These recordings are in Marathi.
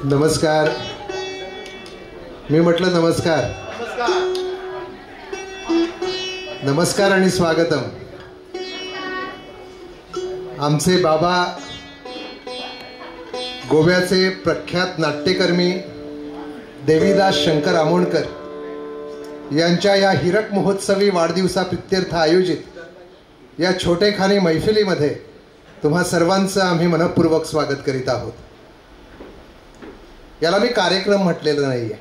नमस्कार. मी म्हटलं नमस्कार. नमस्कार आणि स्वागतम. आमचे बाबा गोव्याचे प्रख्यात नाट्यकर्मी देवीदास शंकर आमोणकर यांच्या या हीरक महोत्सवी वाढदिवसाप्रित्यर्थ आयोजित या छोटेखानी मैफिलीमध्ये तुम्हा सर्वांचं आम्ही मनःपूर्वक स्वागत करीत आहोत. याला मी कार्यक्रम म्हटलेला नाही आहे,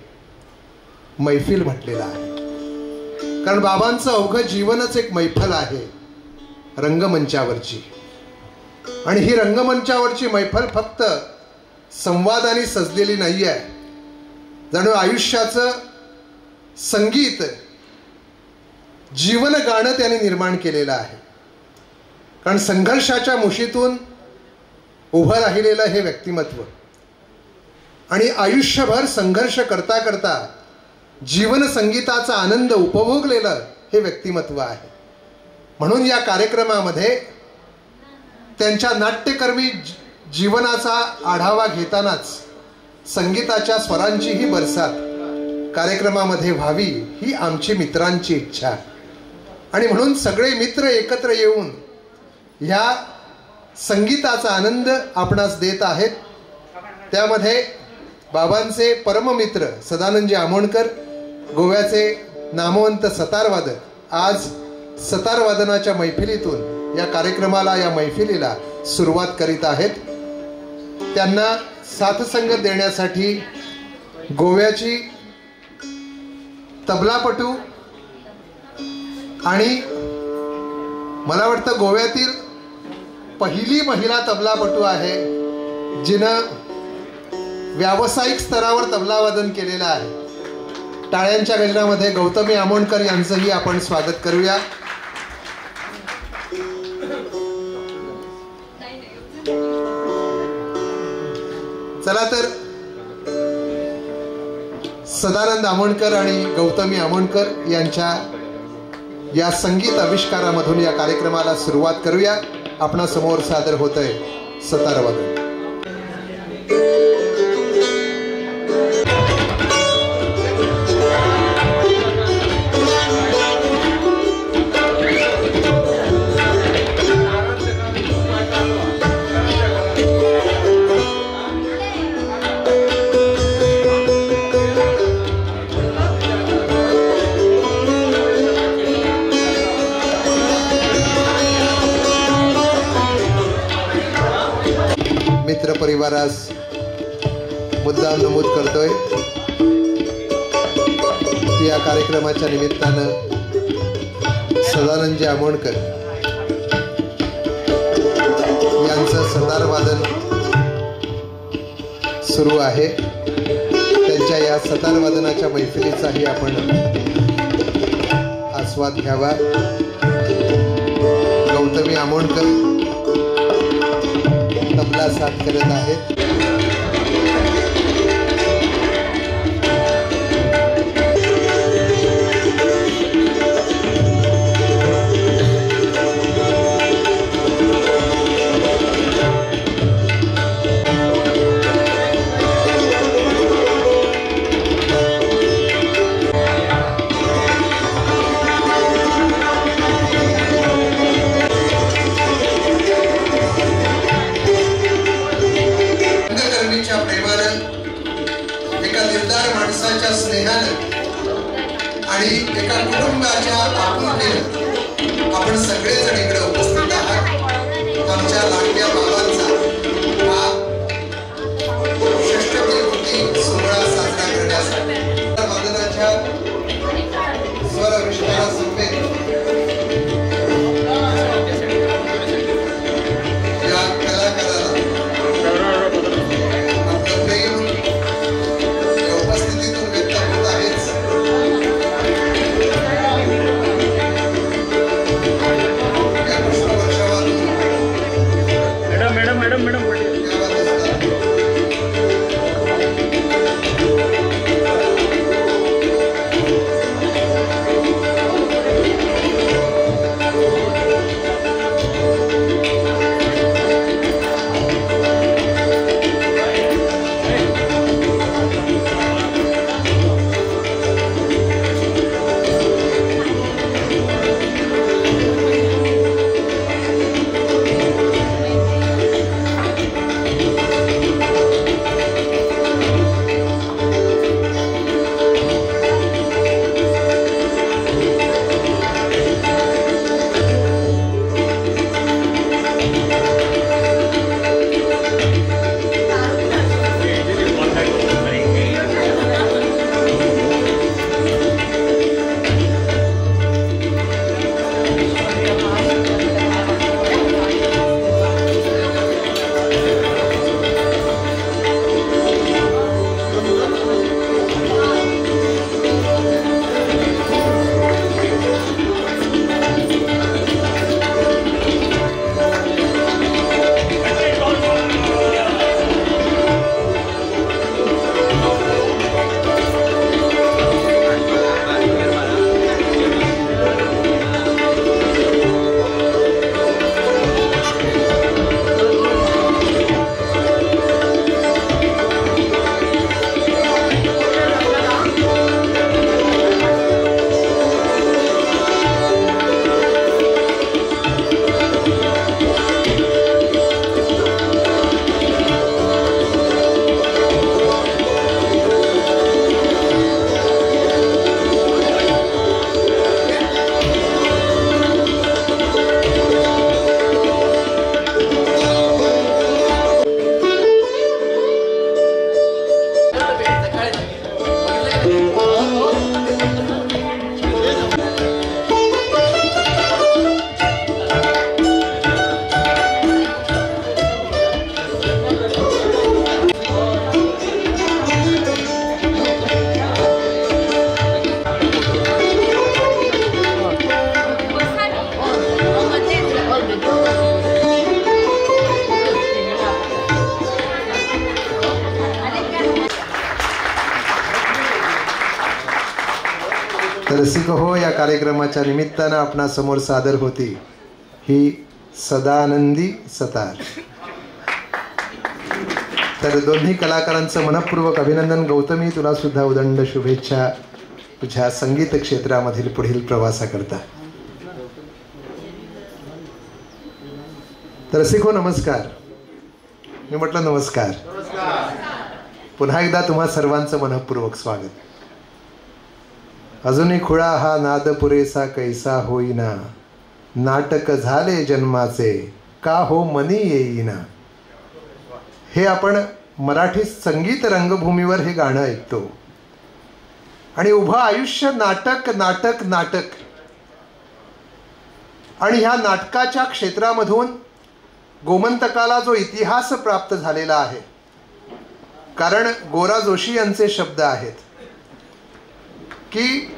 मैफिल म्हटलेला आहे. कारण बाबांचं अवघं जीवनच एक मैफल आहे रंगमंचावरची. आणि ही रंगमंचावरची मैफल फक्त संवादाने सजलेली नाही आहे, जणू आयुष्याचं संगीत जीवन गाणं त्याने निर्माण केलेलं आहे. कारण संघर्षाच्या मुशीतून उभं राहिलेलं हे व्यक्तिमत्व आणि आयुष्यभर संघर्ष करता करता जीवन संगीताचा आनंद उपभोगलेलं हे व्यक्तिमत्व आहे. म्हणून या कार्यक्रमामध्ये त्यांच्या नाट्यकर्मी जीवनाचा आढावा घेतानाच संगीताच्या स्वरांचीही बरसात कार्यक्रमामध्ये व्हावी ही आमची मित्रांची इच्छा. आणि म्हणून सगळे मित्र एकत्र येऊन ह्या संगीताचा आनंद आपणास देत आहेत. त्यामध्ये बाबांचे परममित्र सदानंदजी आमोणकर, गोव्याचे नामवंत सतारवादक, आज सतारवादनाच्या मैफिलीतून या कार्यक्रमाला, या मैफिलीला सुरुवात करीत आहेत. त्यांना साथसंगत देण्यासाठी गोव्याची तबलापटू आणि मला वाटतं गोव्यातील पहिली महिला तबलापटू आहे जिनं व्यावसायिक स्तरावर तबलावादन केलेलं आहे. टाळ्यांच्या गजरामध्ये गौतमी आमोणकर यांचंही आपण स्वागत करूया. चला तर सदानंद आमोणकर आणि गौतमी आमोणकर यांच्या या संगीत आविष्कारामधून या कार्यक्रमाला सुरुवात करूया. आपणा समोर सादर होतंय सतारवादन. परिवारास मुद्दाम नमूद करतोय की या कार्यक्रमाच्या निमित्तानं सदानंदजी आमोणकर यांचं सतारवादन सुरू आहे. त्यांच्या या सतारवादनाच्या मैफिलीचाही आपण आस्वाद घ्यावा. गौतमी आमोणकर तबला साथ करत आहेत. आणि एका कुटुंबाच्या आपुलकीने आपण सगळेजण इकडे उपस्थित आहात. आमच्या लाडक्या बाबांचा हा षष्ठपूर्ती सोहळा साजरा करण्यासाठी वादनाच्या स्वर आविष्कारासमवेत या कलाकाराला आपलं प्रेम या उपस्थितीतून व्यक्त होत आहेच. रसिक हो, या कार्यक्रमाच्या निमित्तानं आपणासमोर सादर होती ही सदानंदी सतार. तर दोन्ही कलाकारांचं मनपूर्वक अभिनंदन. गौतमी, तुला सुद्धा उदंड शुभेच्छा तुझ्या संगीत क्षेत्रामधील पुढील प्रवासाकरता. तर रसिक हो, नमस्कार. मी म्हटलं नमस्कार. पुन्हा एकदा तुम्हा सर्वांचं मनपूर्वक स्वागत. अजूनही खुळा हा नाद पुरेसा कैसा होईना, नाटक झाले जन्माचे का हो मनी येईना. हे आपण मराठी संगीत रंगभूमीवर हे गाणं ऐकतो आणि उभं आयुष्य नाटक नाटक नाटक. आणि ह्या नाटकाच्या क्षेत्रामधून गोमंतकाला जो इतिहास प्राप्त झालेला आहे, कारण गोरा जोशी यांचे शब्द आहेत की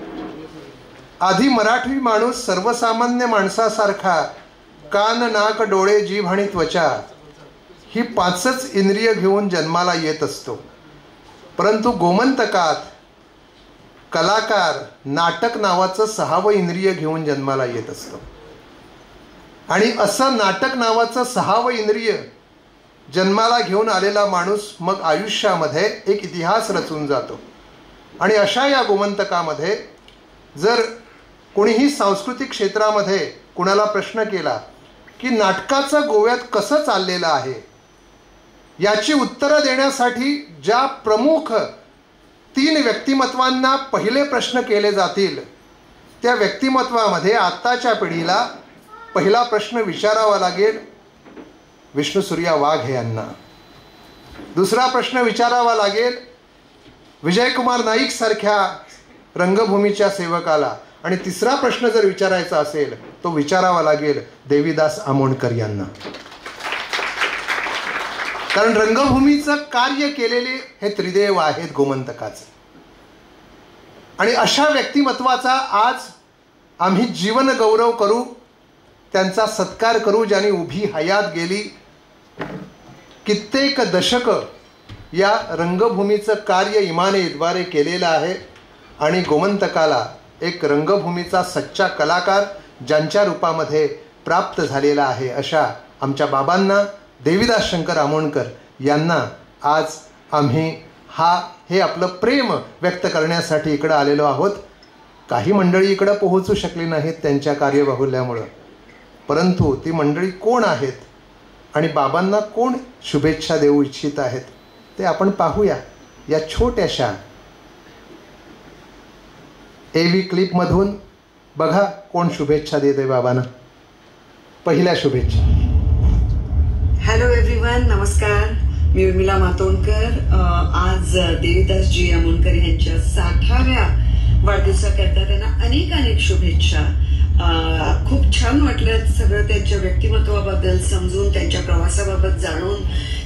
आधी मराठी माणूस सर्वसामान्य माणसासारखा कान नाक डोळे जीभ आणि त्वचा ही 5च इंद्रिय घेऊन जन्माला येत असतो. परंतु गोमंतकात कलाकार नाटक नावाचं 6वं इंद्रिय घेऊन जन्माला येत असतो. आणि असं नाटक नावाचं 6वं इंद्रिय जन्माला घेऊन आलेला माणूस मग आयुष्यामध्ये एक इतिहास रचून जातो. आणि अशा या गोमंतकामध्ये जर कोणीही सांस्कृतिक क्षेत्रामध्ये कुणाला प्रश्न केला की नाटकाचं गोव्यात कसं चाललेलं आहे, याची उत्तरं देण्यासाठी ज्या प्रमुख 3 व्यक्तिमत्वांना पहिले प्रश्न केले जातील, त्या व्यक्तिमत्वामध्ये आत्ताच्या पिढीला पहिला प्रश्न विचारावा लागेल विष्णुसूर्या वाघ यांना. दुसरा प्रश्न विचारावा लागेल विजयकुमार नाईक सारख्या रंगभूमीच्या सेवकाला. आणि तिसरा प्रश्न जर विचारायचा असेल तो विचारावा लागेल देवीदास आमोणकर यांना. कारण रंगभूमीचं कार्य केलेले हे त्रिदेव आहेत गोमंतकाचे. आणि अशा व्यक्तिमत्वाचा आज आम्ही जीवन गौरव करू, त्यांचा सत्कार करू, ज्यांनी उभी हयात गेली कित्येक दशक या रंगभूमीचं कार्य इमानेद्वारे केलेलं आहे. आणि गोमंतकाला एक रंगभूमीचा सच्चा कलाकार ज्यांच्या रूपामध्ये प्राप्त झालेला आहे, अशा आमच्या बाबांना देवीदास शंकर आमोणकर यांना आज आम्ही हे आपलं प्रेम व्यक्त करण्यासाठी इकडं आलेलो आहोत. काही मंडळी इकडं पोहोचू शकली नाहीत त्यांच्या कार्यबाहुल्यामुळं, परंतु ती मंडळी कोण आहेत आणि बाबांना कोण शुभेच्छा देऊ इच्छित आहेत ते आपण पाहूया या छोट्याशा AV क्लिपमधून. बघा कोण शुभेच्छा देते बाबांना. पहिल्या शुभेच्छा. हॅलो एव्हरीवन, नमस्कार. मी उर्मिला मातोंडकर. आज देवीदासजी आमोणकर यांच्या 60व्या वाढदिवसाकरता त्यांना अनेक शुभेच्छा. खूप छान वाटलं सगळं त्यांच्या व्यक्तिमत्वाबद्दल समजून, त्यांच्या प्रवासाबाबत जाणून.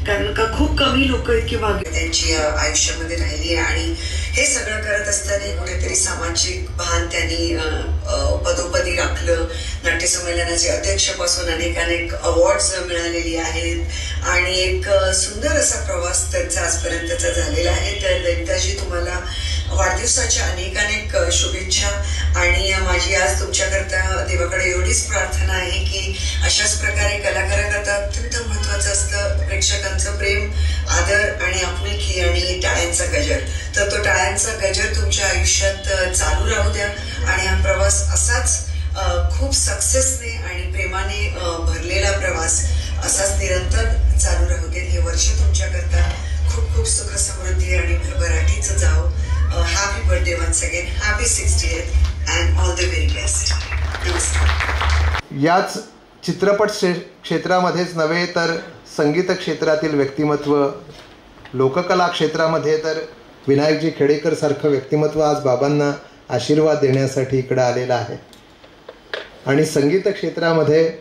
कारण का खूप कमी लोक इतकी भाग्य त्यांची आयुष्यामध्ये राहिली आहे. आणि हे सगळं करत असताना कुठेतरी सामाजिक भान त्यांनी पदोपदी राखलं. नाट्य संमेलनाचे अध्यक्षपासून अनेक अवॉर्ड्स मिळालेली आहेत आणि एक सुंदर असा प्रवास त्यांचा आजपर्यंतचा झालेला आहे. तर देवीदासजी, तुम्हाला वाढदिवसाच्या अनेक शुभेच्छा. आणि माझी आज तुमच्याकरता देवाकडे एवढीच प्रार्थना आहे की अशाच प्रकारे कलाकाराकरता अत्यंत महत्त्वाचं असतं प्रेक्षकांचं प्रेम, आदर आणि आपुलकी आणि टाळ्यांचा गजर. तर तो टाळ्यांचा गजर तुमच्या आयुष्यात चालू राहू द्या आणि हा प्रवास असाच खूप सक्सेसने आणि प्रेमाने भरलेला प्रवास असाच निरंतर चालू राहू दे. हे वर्ष तुमच्याकरता खूप खूप सुख समृद्धी आणि भरभराटीचं जावं. Happy birthday once again. Happy 60th and all the very best. नमस्कार. याच चित्रपट क्षेत्रामध्येच नव्हे तर संगीत क्षेत्रातील व्यक्तिमत्व, लोककला क्षेत्रामध्ये तर विनायकजी खेडेकर सारखं व्यक्तिमत्व आज बाबांना आशीर्वाद देण्यासाठी इकडं आलेलं आहे. आणि संगीत क्षेत्रामध्ये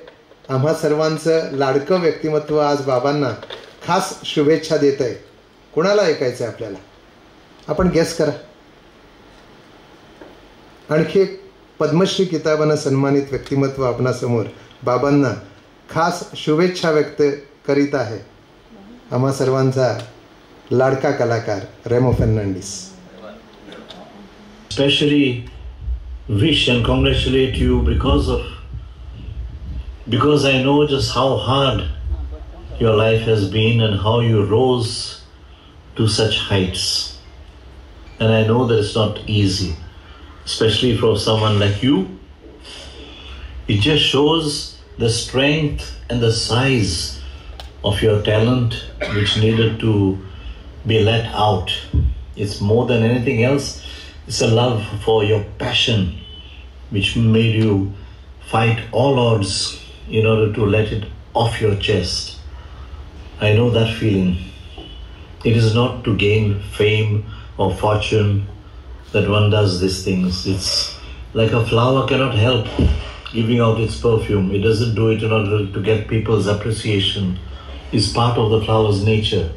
आम्हा सर्वांचं लाडकं व्यक्तिमत्व आज बाबांना खास शुभेच्छा देत आहे. कुणाला ऐकायचं आहे आपल्याला? आपण गेस करा. आणखी एक पद्मश्री किताबानं सन्मानित व्यक्तिमत्व आपणासमोर बाबांना खास शुभेच्छा व्यक्त करीत आहे आम्हा सर्वांचा लाडका कलाकार रेमो Fernandes. Especially wish and congratulate you because I know just how hard your life has been and how you rose to such heights. And I know that it's not easy, especially for someone like you. It just shows the strength and the size of your talent which needed to be let out. It's more than anything else. It's a love for your passion which made you fight all odds in order to let it off your chest. I know that feeling. It is not to gain fame or fortune that one does these things. It's like a flower cannot help giving out its perfume. It doesn't do it in order to get people's appreciation. It's part of the flower's nature.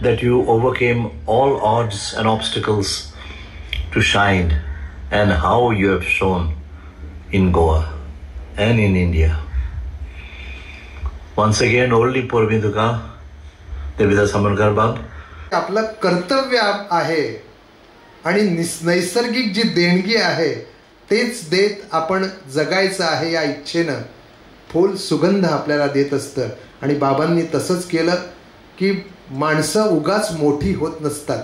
That you overcame all odds and obstacles to shine, and how you have shown in Goa and in India. Once again, only Porvinduka, Devidas Amonkar बाब. आपलं कर्तव्य आहे आणि नैसर्गिक जी देणगी आहे तेच देत आपण जगायचं आहे या इच्छेनं फुल सुगंध आपल्याला देत असतं. आणि बाबांनी तसंच केलं की माणसं उगाच मोठी होत नसतात.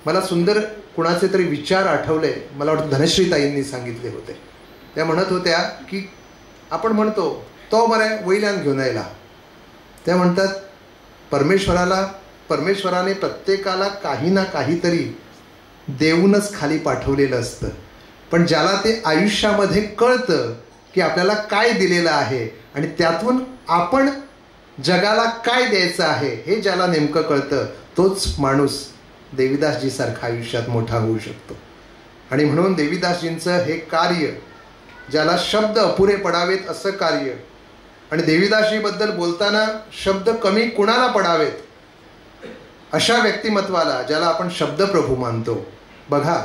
मला सुंदर कुणाचे तरी विचार आठवले. मला वाटतं धनश्रीताईंनी सांगितले होते. त्या म्हणत होत्या की आपण म्हणतो तो बरे वैल्यान घेऊन यायला. त्या म्हणतात परमेश्वराने प्रत्येकाला काही ना काहीतरी देऊनच खाली पाठवलेलं असतं. पण ज्याला ते आयुष्यामध्ये कळतं की आपल्याला काय दिलेलं आहे आणि त्यातून आपण जगाला काय द्यायचं आहे हे ज्याला नेमकं कळतं तोच माणूस देवीदासजी सारखा आयुष्यात मोठा होऊ शकतो. आणि म्हणून देवीदासजींचं हे कार्य, ज्याला शब्द अपुरे पडावेत असं कार्य, आणि देवीदासजीबद्दल बोलताना शब्द कमी कुणाला पडावेत अशा व्यक्तिमत्वाला, ज्याला आपण शब्दप्रभू मानतो, बघा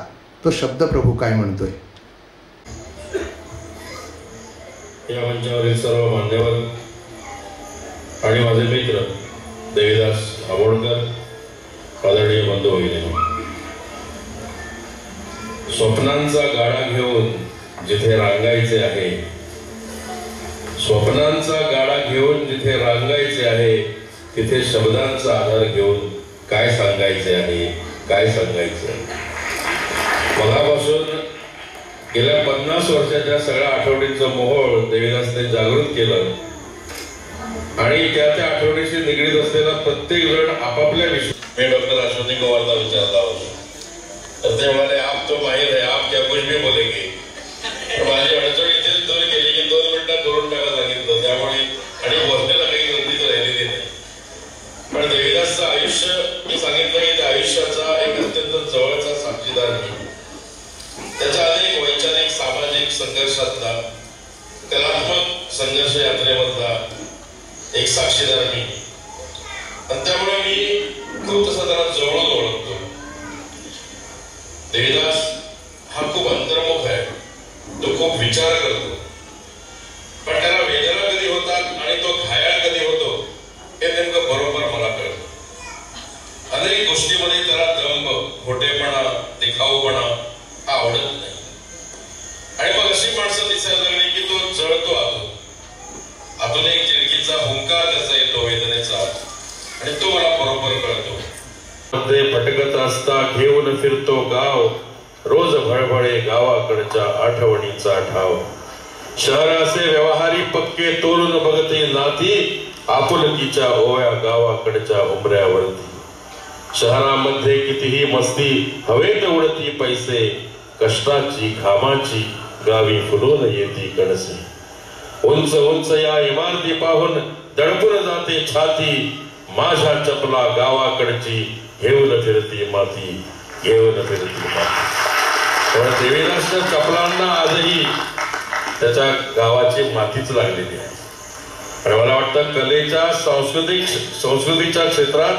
तो शब्दप्रभू काय म्हणतोय. या मंचावरील सर्व मान्यवर आणि माझे मित्र देवीदास आमोणकर, आदरणीय बंधू भगिनी, स्वप्नांचा गाडा घेऊन जिथे रांगायचे आहे, स्वप्नांचा गाडा घेऊन जिथे रांगायचे आहे, तिथे शब्दांचा आधार घेऊन काय सांगायचे आहे, काय सांगायचे. मगापासून गेल्या 50 वर्षाच्या सगळ्या आठवणींचं मोहोळ देवीदासने जागृत केलं आणि त्या आठवणीशी निगडीत असलेला प्रत्येक जण आपापल्या विषयी. मी डॉक्टर अश्वनी गोवारला विचारला होता तर ते म्हणाले आप तो माहिर है, आप क्या कुछ भी बोलेंगे. माझी अडचण इथेच दूर केली की 2 मिनिटात करून टाका सांगितलं. त्यामुळे आणि बोलण्याला काही गंभीर राहिलेली नाही. पण देवीदासचं आयुष्य मी सांगितलं की त्या आयुष्याचा एक अत्यंत जवळचा साक्षीदार मी. त्याच्या अनेक वैचारिक सामाजिक संघर्षातला, कलात्मक संघर्ष यात्रेमधला एक साक्षीदार मी. आणि त्यामुळे मी खूप तसा त्याला जवळून ओळखतो. देवीदास हा खूप अंतर्मुख आहे. तो खूप विचार करतो. पण त्याला वेदना कधी होतात आणि तो घायाळ कधी होतो हे नेमकं बरोबर मला कळतं. अनेक गोष्टीमध्ये त्याला दंभ, खोटेपणा, दिखाऊपणा हा आवडत नाही. आणि मग अशी माणसं दिसायला लागली की तो जळतो आतून एक चिडकीचा हुंकार त्याचा येतो वेदनेचा, आणि तो मला बरोबर कळतो. मध्ये भटकत असता घेऊन फिरतो गाव, रोज भळभळे गावाकडच्या आठवणीचा ठाव. शहराचे व्यवहारी पक्के तोलून बघते नाती, आपुलकीच्या ओव्या गावाकडच्या उमऱ्यावरती. शहरामध्ये कितीही मस्ती, हवेत उडती पैसे, कष्टाची घामाची गावी फुलून येती कणसे. उंच उंच या इमारती पाहून दडपून जाते छाती, माझ्या चपला गावाकडची घेऊन फिरती माती, घेऊन फिरती माती. पण देवीदासच्या चपलांना आजही त्याच्या गावाची मातीच लागलेली आहे. आणि मला वाटतं कलेच्या संस्कृतीच्या क्षेत्रात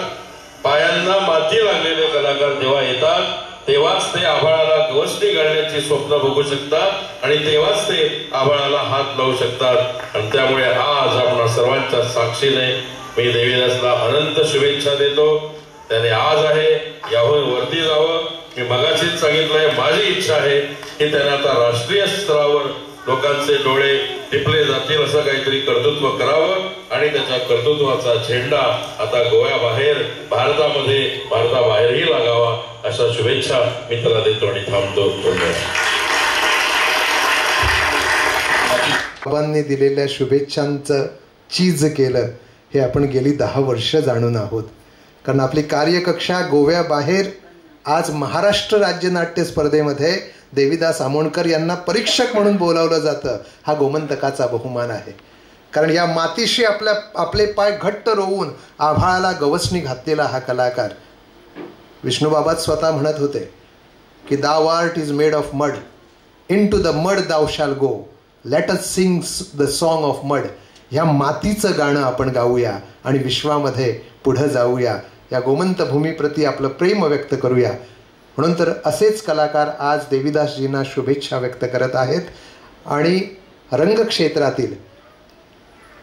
पायांना माती लागलेले कलाकार जेव्हा येतात तेव्हाच ते आभाळाला गवसणी घालण्याची स्वप्न बघू शकतात आणि तेव्हाच ते आभाळाला हात लावू शकतात. आणि त्यामुळे आज आपण सर्वांच्या साक्षीने मी देवीदासला अनंत शुभेच्छा देतो. त्याने आज आहे याहून वरती जावं. मी मगाशीच सांगितलंय, माझी इच्छा आहे की त्याने आता राष्ट्रीय स्तरावर लोकांचे डोळे टिपले जातील असं काहीतरी कर्तृत्व करावं आणि त्याच्या कर्तृत्वाचा झेंडा आता गोव्याबाहेर भारतामध्ये भारताबाहेरही लागावा अशा शुभेच्छा मी त्याला देतो आणि थांबतो. बाबांनी दिलेल्या शुभेच्छांचं चीज केलं हे आपण गेली 10 वर्ष जाणून आहोत. कारण आपली कार्यकक्षा गोव्याबाहेर आज महाराष्ट्र राज्य नाट्य स्पर्धेमध्ये देवीदास आमोणकर यांना परीक्षक म्हणून बोलावलं जातं. हा गोमंतकाचा बहुमान आहे. कारण या मातीशी आपले पाय घट्ट रोवून आभाळाला गवसणी घातलेला हा कलाकार. विष्णूबाबाच स्वतः म्हणत होते की thou art is made of mud, into the mud thou shalt go, let us sing the song of mud. ह्या मातीचं गाणं आपण गाऊया आणि विश्वामध्ये पुढं जाऊया. या गोमंत भूमीप्रती आपलं प्रेम व्यक्त करूया. म्हणून तर असेच कलाकार आज देवीदासजींना शुभेच्छा व्यक्त करत आहेत. आणि रंगक्षेत्रातील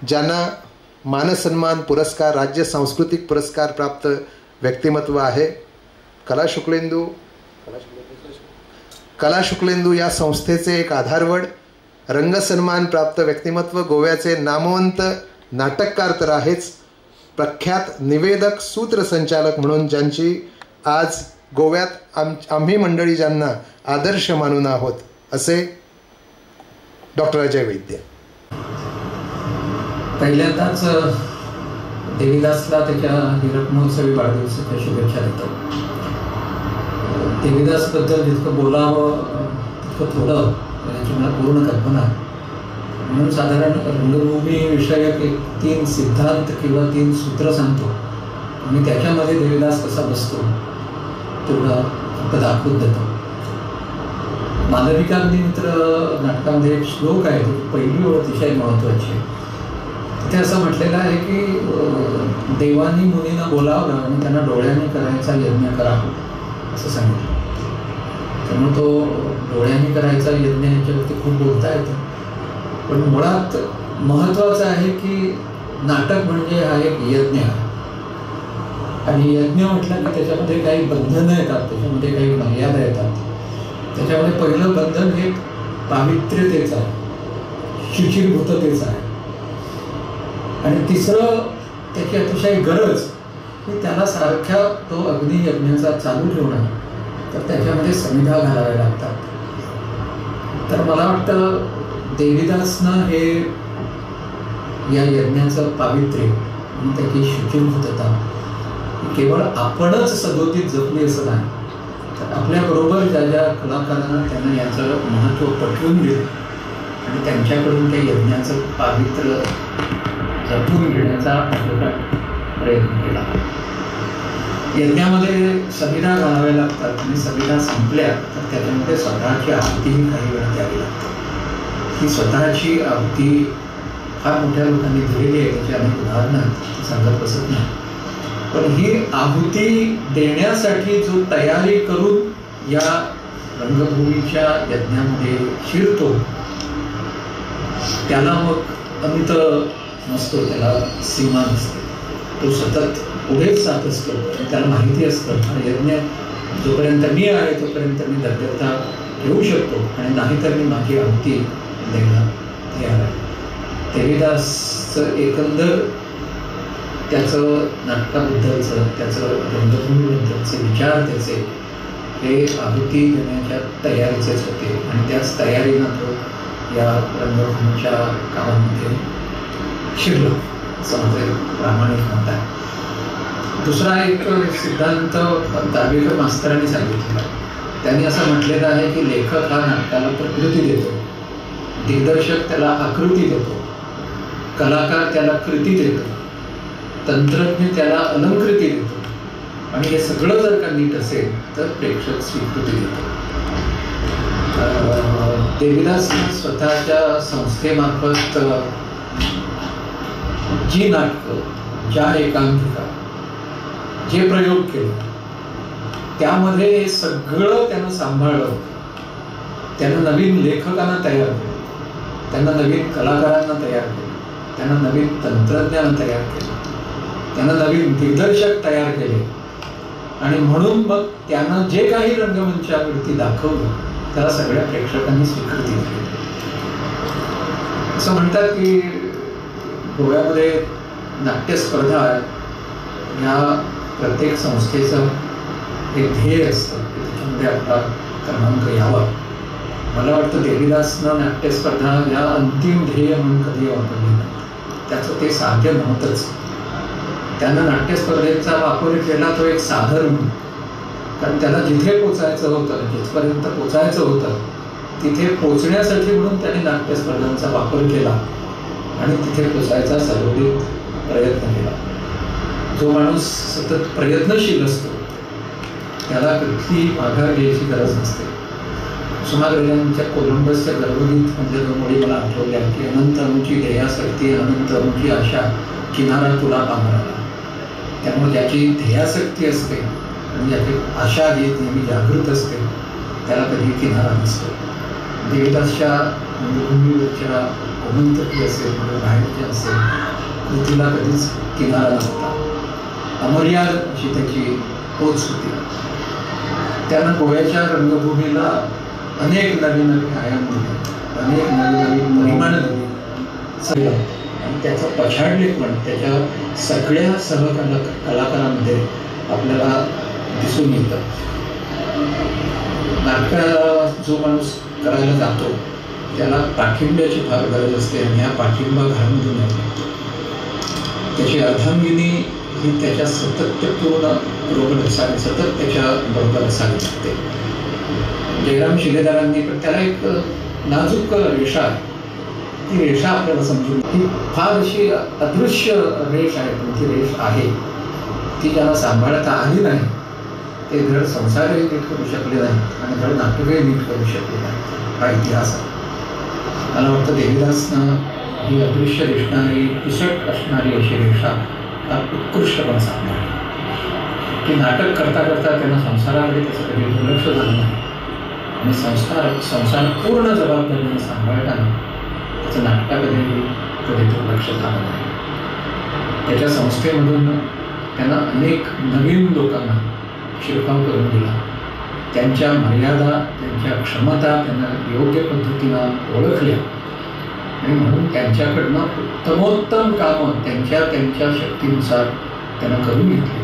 ज्यांना मानसन्मान पुरस्कार, राज्य सांस्कृतिक पुरस्कार प्राप्त व्यक्तिमत्व आहे, कला शुक्लेंदू या संस्थेचे एक आधारवड, रंगसन्मान प्राप्त व्यक्तिमत्व, गोव्याचे नामवंत नाटककार तर आहेच, प्रख्यात निवेदक, सूत्रसंचालक म्हणून ज्यांची आज गोव्यात आम्ही मंडळी ज्यांना आदर्श मानून आहोत असे डॉक्टर अजय वैद्य. पहिल्यांदाच देवीदासला त्याच्या हीरक महोत्सवी वाढदिवसाच्या शुभेच्छा देतो. देवीदासबद्दल जितकं बोलावं तितकं थोडं, याची मला पूर्ण कल्पना आहे. म्हणून साधारण रंगभूमी विषयक 3 सिद्धांत किंवा 3 सूत्र सांगतो आणि त्याच्यामध्ये देवीदास कसा बसतो तेवढा फक्त दाखवून देतो. मालविका मित्र नाटकामध्ये एक श्लोक आहे, पहिली ओळ अतिशय महत्त्वाची आहे. तिथे असं म्हटलेलं आहे की देवांनी मुनींना बोलावलं आणि त्यांना डोळ्याने करायचा यज्ञ करावा असं सांगितलं. त्यामुळे तो डोळ्याने करायचा यज्ञ याच्यावरती खूप बोलता येतं. पण मुळात महत्त्वाचं आहे की नाटक म्हणजे हा एक यज्ञ आहे. आणि यज्ञ म्हटलं की त्याच्यामध्ये काही बंधनं येतात, त्याच्यामध्ये काही मर्यादा येतात. त्याच्यामध्ये पहिलं बंधन हे पावित्र्यतेचं आहे, शुचिर्भूततेचं आहे. आणि तिसरं त्याची अतिशय गरज की त्याला सारख्या तो अग्नियज्ञाचा चालू ठेवणं, तर त्याच्यामध्ये समिधा घालाव्या लागतात. तर मला वाटतं देवीदासनं हे या यज्ञाचं पावित्र्य आणि त्याची शुचिर्भूतता केवळ आपणच सदोतीत जपली असं नाही, तर आपल्याबरोबर ज्या ज्या कलाकारांना त्यांना याचं महत्त्व पटवून दिलं आणि त्यांच्याकडून त्या यज्ञाचं पावित्र्य जपून घेण्याचा प्रयत्न केला. यज्ञामध्ये समिधा घालाव्या लागतात आणि समिधा संपल्या तर त्याच्यामध्ये स्वतःची आहुतीही काही वेळा द्यावी लागते. ही स्वतःची आहुती फार मोठ्या लोकांनी दिलेली आहे, त्याची अनेक उदाहरणं सांगत बसत नाही. पण ही आहुती देण्यासाठी जो तयारी करून या रंगभूमीच्या यज्ञामध्ये शिरतो त्याला मग अंत नसतो, त्याला सीमा नसते. तो सतत पुढेच जात असतो. त्याला माहिती असतं आणि यज्ञ जोपर्यंत मी आहे तोपर्यंत मी दग्धता घेऊ शकतो आणि नाहीतर मी माझी आहुती द्यायला तयार आहे. देवीदासचं एकंदर त्याचं नाटकाबद्दलचं, त्याचं रंगभूमीबद्दलचे विचार त्याचे हे आहुती देण्याच्या तयारीचेच होते आणि त्याच तयारीनं तो या रंगभूमीच्या कामामध्ये शिरला असं माझे प्रामाणिक मत आहे. दुसरा एक सिद्धांत दाभेकर मास्तरांनी सांगितलेला. त्यांनी असं म्हटलेलं आहे की लेखक हा नाटकाला प्रकृती देतो, दिग्दर्शक त्याला आकृती देतो, कलाकार त्याला कृती देतो, तंत्रज्ञ त्याला अलंकृती देतो आणि हे सगळं जर का नीट असेल तर प्रेक्षक स्वीकृती देतो. देवीदास स्वतःच्या संस्थेमार्फत जी नाटकं, ज्या एकांकिका, जे प्रयोग केले त्यामध्ये हे सगळं त्यानं सांभाळलं. त्यानं नवीन लेखकांना तयार केलं, त्यांना नवीन कलाकारांना तयार केलं, त्यांना नवीन तंत्रज्ञान तयार केलं, त्यांना नवीन दिग्दर्शक तयार केले आणि म्हणून मग त्यानं जे काही रंगमंचावरती दाखवलं त्याला सगळ्या प्रेक्षकांनी स्वीकृती दिली. असं म्हणतात की गोव्यामध्ये नाट्यस्पर्धा या प्रत्येक संस्थेचं एक ध्येय असतं की त्याच्यामध्ये आपला क्रमांक यावा. मला वाटतं देवीदासनं नाट्यस्पर्धा या अंतिम ध्येय म्हणून कधी वापरली नाही. त्याचं ते साध्य नव्हतंच. त्यानं नाट्यस्पर्धेचा वापर केला तो एक साधन म्हणून, कारण त्याला जिथे पोचायचं होतं, जिथपर्यंत पोचायचं होतं तिथे पोचण्यासाठी म्हणून त्याने नाट्यस्पर्धांचा वापर केला आणि तिथे पोचायचा सर्वोदित प्रयत्न केला. जो माणूस सतत प्रयत्नशील असतो त्याला कुठलीही माघार घ्यायची गरज नसते. कुसुमाग्रजांच्या कोलंबसच्या गर्भगीत म्हणजे दोन ओळी मला आठवल्या की अनंत अणुची ध्येयासक्ती अनंत अणुची आशा किनारा तुला पांघराला. त्यामुळे ज्याची ध्येयासक्ती असते आणि ज्याची आशा ही नेहमी जागृत असते त्याला कधी किनारा नसतो. देवीदासच्या भूमीवरच्या गोमंतकी असेल म्हणजे बाहेरच्या असेल कृतीला कधीच किनारा नव्हता. अमर्याद अशी त्याची पोच होती. त्यानं गोव्याच्या रंगभूमीला अनेक नवीन नवीन आयाम दिले, अनेक नवीन नवीन परिमाणं दिली आणि त्याचं पछाडलेपण त्याच्या सगळ्या कलाकारांमध्ये आपल्याला दिसून येतं. नाटकाला जो माणूस करायला जातो त्याला पाठिंब्याची फार गरज असते आणि हा पाठिंबा घालून येतो. त्याची अर्धांगिनी ही त्याच्या सातत्यपूर्ण बरोबर असावी, सतत त्याच्या बरोबर असावी लागते. जयराम शिलेदारांनी पण त्याला एक नाजूक रेषा, ती रेषा आपल्याला समजून, ही फार अशी अदृश्य रेष आहे, पण ती रेष आहे. ती ज्याला सांभाळता आली नाही ते धड संसारही नीट करू शकले नाही आणि धड नाटकही नीट करू शकले नाही. हा इतिहास आहे. मला वाटतं देवीदासनं ही अदृश्य दिसणारी पिसट असणारी अशी रेषा फार उत्कृष्टपणे सांभाळली. की नाटक करता करता त्यांना संसारामध्ये त्याचं कधी दुर्लक्ष झालं नाही आणि संसार पूर्ण जबाबदारीने सांभाळताना त्याचं नाटकाकडे कधी दुर्लक्ष झालं नाही. त्याच्या संस्थेमधून त्यांना अनेक नवीन लोकांना शिरकाव करून दिला. त्यांच्या मर्यादा, त्यांच्या क्षमता त्यांना योग्य पद्धतीनं ओळखल्या आणि म्हणून त्यांच्याकडनं उत्तमोत्तम कामं त्यांच्या शक्तीनुसार त्यांना करून घेतली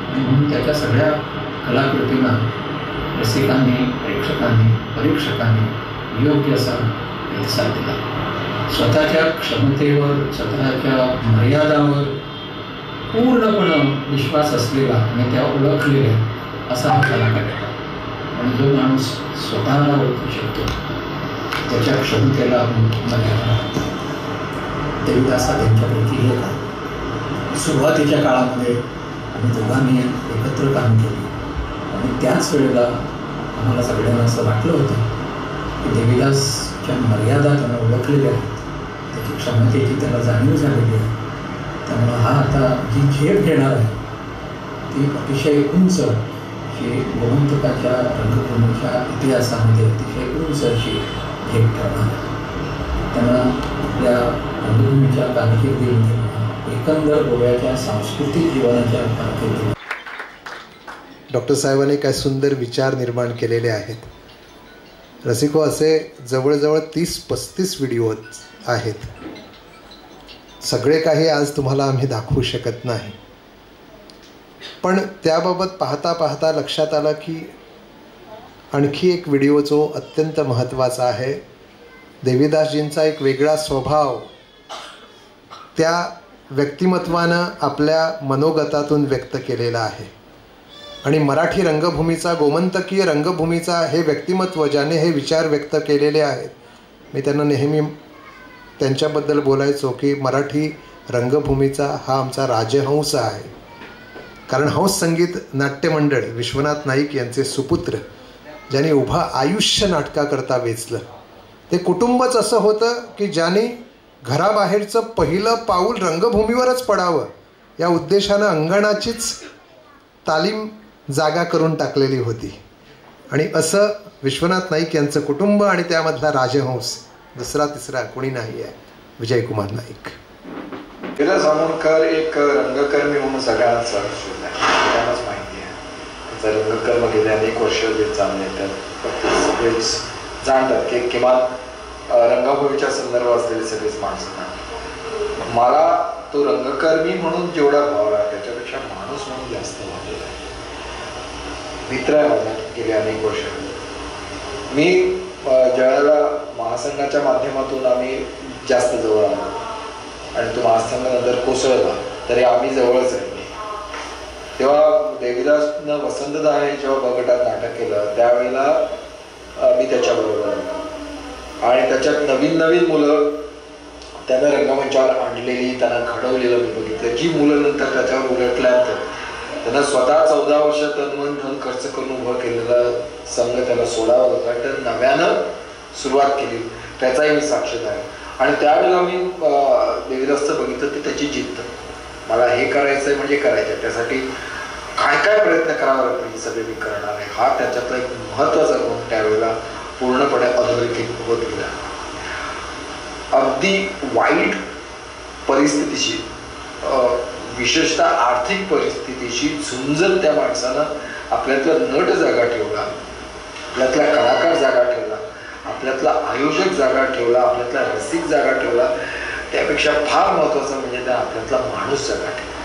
आणि म्हणून त्याच्या सगळ्या कलाकृतींना रसिकांनी, प्रेक्षकांनी, परीक्षकांनी योग्य असा प्रतिसाद दिला. स्वतःच्या क्षमतेवर, स्वतःच्या मर्यादावर पूर्णपणे विश्वास असलेला आणि त्या ओळखलेल्या असा हा कलाकार आहे. आणि जो माणूस स्वतःला ओळखू शकतो त्याच्या क्षमतेला मर्यादा. देवीदास त्यांच्यापैकी एक आहे. सुरुवातीच्या काळामध्ये आम्ही दोघांनी एकत्र काम केले आणि त्याच वेळेला आम्हाला सगळ्यांना असं वाटलं होतं की देवीदासच्या मर्यादा त्यांना ओळखलेल्या आहेत, त्याची क्षमतेची त्याला जाणीव झालेली आहे. त्यामुळं हा आता जी झेप घेणार आहे ती अतिशय उंच अशी गोमंतकाच्या रंगभूमीच्या इतिहासामध्ये अतिशय उंच अशी झेप ठरणार आहे. त्यांना आपल्या रंगभूमीच्या कारकिर्दीमध्ये एकंदर गोव्याच्या सांस्कृतिक जीवनाच्या कारकिर्दीमध्ये डॉक्टर साहेबांनी काय सुंदर विचार निर्माण केलेले आहेत. रसिको, असे जवळजवळ 30-35 व्हिडिओ आहेत. सगळे काही आज तुम्हाला आम्ही दाखवू शकत नाही, पण त्याबाबत पाहता पाहता लक्षात आलं की आणखी एक व्हिडिओ जो अत्यंत महत्त्वाचा आहे. देवीदासजींचा एक वेगळा स्वभाव त्या व्यक्तिमत्वानं आपल्या मनोगतातून व्यक्त केलेला आहे आणि मराठी रंगभूमीचा, गोमंतकीय रंगभूमीचा हे व्यक्तिमत्व ज्याने हे विचार व्यक्त केलेले आहेत, मी त्यांना नेहमी त्यांच्याबद्दल बोलायचो की मराठी रंगभूमीचा हा आमचा राजहंस आहे. कारण हंस संगीत नाट्यमंडळ विश्वनाथ नाईक यांचे सुपुत्र ज्यांनी उभं आयुष्य नाटकाकरता वेचलं, ते कुटुंबच असं होतं की ज्याने घराबाहेरचं पहिलं पाऊल रंगभूमीवरच पडावं या उद्देशानं अंगणाचीच तालीम जागा करून टाकलेली होती. आणि असं विश्वनाथ नाईक यांचं कुटुंब आणि त्यामधला राजहंस दुसरा तिसरा कोणी नाही आहे, विजयकुमार नाईक. विलास आमोणकर एक रंगकर्मी म्हणून सगळ्यांनाच माहिती आहे. जर रंगकर्म गेले अनेक वर्ष जे चालले तर सगळेच जाणतात की किमान रंगभूमीच्या संदर्भात असलेले सगळेच माणसं. मला तो रंगकर्मी म्हणून जेवढा भावला त्याच्यापेक्षा माणूस म्हणून जास्त भावलेला आहे. मित्र आहे माझा गेले अनेक वर्ष. मी ज्यावेळेला महासंघाच्या माध्यमातून आम्ही जास्त जवळ आलो आणि तो महासंघ नंतर कोसळला तरी आम्ही जवळच आहे. तेव्हा देवीदासनं वसंतदा हे जेव्हा बगटात नाटक केलं त्यावेळेला मी त्याच्याबरोबर होतो आणि त्याच्यात नवीन नवीन मुलं त्यानं रंगमंचावर आणलेली त्यांना घडवलेलं मी बघितलं. जी मुलं नंतर त्याच्यावर उलटल्यानंतर त्यांना स्वतः 14 वर्ष तन धन खर्च करून उभं केलेला संघ त्याला सोडावा होता तर नव्यानं सुरुवात केली त्याचाही मी साक्षीदार आहे. आणि त्यावेळेला मी देवीदासचं बघितलं की त्याची जिद्द मला हे करायचं आहे म्हणजे करायचं आहे त्यासाठी काय काय प्रयत्न करावा लागतो हे सगळे मी करणार आहे हा त्याच्यातला एक महत्त्वाचा गुण त्यावेळेला पूर्णपणे अधोरेखित होत गेला. अगदी वाईट परिस्थितीशी विशेषतः आर्थिक परिस्थितीशी झुंजत त्या माणसानं आपल्यातला नट जागा ठेवला, आपल्यातला कलाकार जागा ठेवला, आपल्यातला आयोजक जागा ठेवला, आपल्यातला रसिक जागा ठेवला. त्यापेक्षा फार महत्त्वाचं म्हणजे त्या आपल्यातला माणूस जागा ठेवला.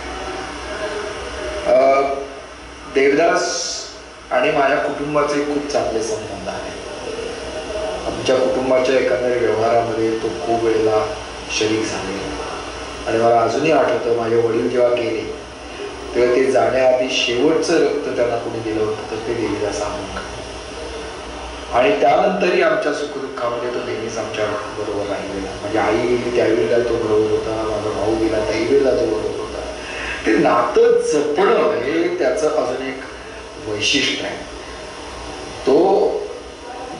देवदास आणि माझ्या कुटुंबाचे खूप चांगले संबंध आहेत. आमच्या कुटुंबाच्या एकंदर व्यवहारामध्ये तो खूप वेळेला शरीक झाले आणि मला अजूनही आठवतं माझे वडील जेव्हा गेले तेव्हा ते जाण्याआधी शेवटचं रक्त त्यांना कोणी दिलं होतं तर ते देवीदास आमोणकर. आणि त्यानंतरही आमच्या सुखदुःखामध्ये तो नेहमीच आमच्या बरोबर राहिलेला. म्हणजे आई गेली त्यावेळेला तो बरोबर होता, माझा भाऊ गेला त्यावेळेला तो बरोबर होता. ते नातं जपणं हे त्याचं अजून एक वैशिष्ट्य आहे. तो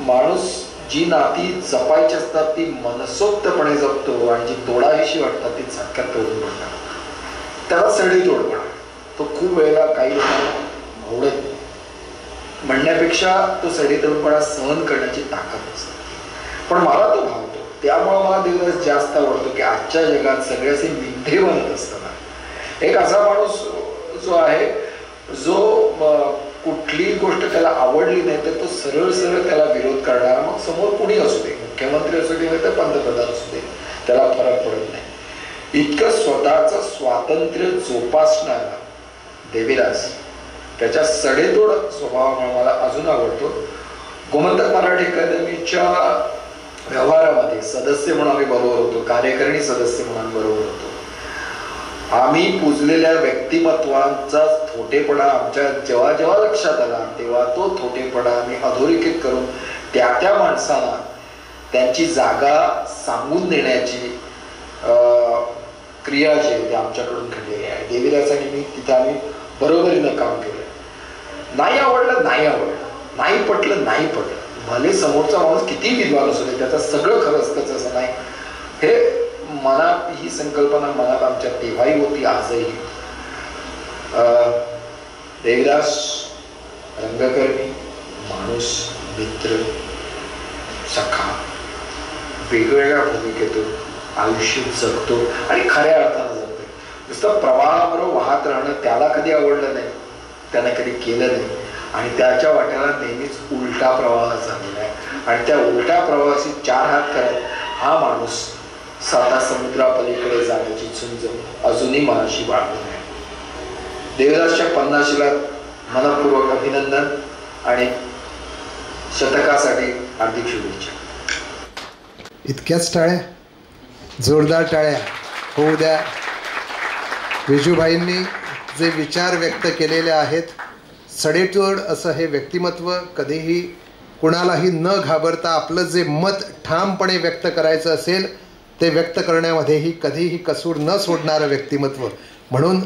माणूस जी नाती जपायची असतात ती मनसोक्तपणे जपतो आणि जी तोडावीशी वाटतात ती झटक्यात तोडून पडतात. त्याला सडेतोडपणा तो खूप वेळेला काही लोकांना आवडत नाही म्हणण्यापेक्षा तो सडेतोडपणा सहन करण्याची ताकद असते. पण मला तो भावतो त्यामुळे मला देवदास जास्त आवडतो की आजच्या जगात सगळे असे मिथ्ये बनत असताना एक असा माणूस जो आहे जो कुठलीही गोष्ट त्याला आवडली नाही तर तो सरळ सरळ त्याला विरोध करणारा मग समोर कुणी असू दे मुख्यमंत्री असू दे तर पंतप्रधान असू दे त्याला फरक पडत नाही. इतकं स्वतःचं स्वातंत्र्य जोपासणारा देवीदास त्याच्या सडेतोड स्वभावामुळे मला अजून आवडतो. गोमंतक मराठी अकादमीच्या व्यवहारामध्ये सदस्य म्हणून आम्ही बरोबर होतो, कार्यकारिणी सदस्य म्हणून बरोबर होतो. आम्ही पुजलेल्या व्यक्तिमत्वांचा थोटेपणा आमच्या जेव्हा जेव्हा लक्षात आला तेव्हा तो थोटेपणा आम्ही अधोरेखित करून त्या त्या माणसांना त्यांची जागा सांगून देण्याची क्रिया जी आहे ती आमच्याकडून घडलेली आहे. देवीदासांनी मी तिथे आम्ही बरोबरीनं काम केलं. नाही आवडलं नाही आवडलं, नाही पटलं नाही पटलं, भले समोरचा माणूस किती विद्वान असू दे त्याचं सगळं खरं असतंच असं नाही. हे मनात ही संकल्पना मनात आमच्या तेव्हाही होती आजही. देवदास रंगकर्मी माणूस मित्र सखा वेगवेगळ्या भूमिकेतून आयुष्य जगतो आणि खऱ्या अर्थानं जगतो. नुसतं प्रवाहाबरोबर वाहत राहणं त्याला कधी आवडलं नाही, त्यानं कधी केलं नाही आणि त्याच्या वाट्याला नेहमीच उलटा प्रवाह झालेला आहे. आणि त्या उलट्या प्रवाहाशी 4 हात करत हा माणूस 7 समुद्रापलीकडे जाण्याची झुंज अजूनही मनाशी बाळगून आहे. देवदासच्या 50शीला मनपूर्वक अभिनंदन आणि शतकासाठी हार्दिक शुभेच्छा. इतक्याच टाळ्या, जोरदार टाळ्या होऊ द्या. विजूभाईंनी जे विचार व्यक्त केलेले आहेत, सडेतोड असं हे व्यक्तिमत्व, कधीही कुणालाही न घाबरता आपलं जे मत ठामपणे व्यक्त करायचं असेल ते व्यक्त करण्यामध्येही कधीही कसूर न सोडणारं व्यक्तिमत्व. म्हणून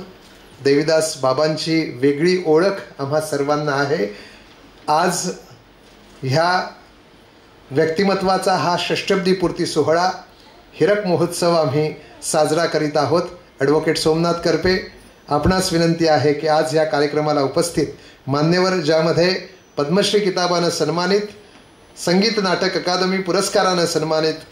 देवीदास बाबांची वेगळी ओळख आम्हा सर्वांना आहे. आज ह्या व्यक्तिमत्वाचा हा षष्टब्दीपूर्ती सोहळा हिरक महोत्सव आम्ही साजरा करीत आहोत. ॲडव्होकेट सोमनाथ करपे, आपणास विनंती आहे की आज ह्या कार्यक्रमाला उपस्थित मान्यवर, ज्यामध्ये पद्मश्री किताबानं सन्मानित, संगीत नाटक अकादमी पुरस्कारानं सन्मानित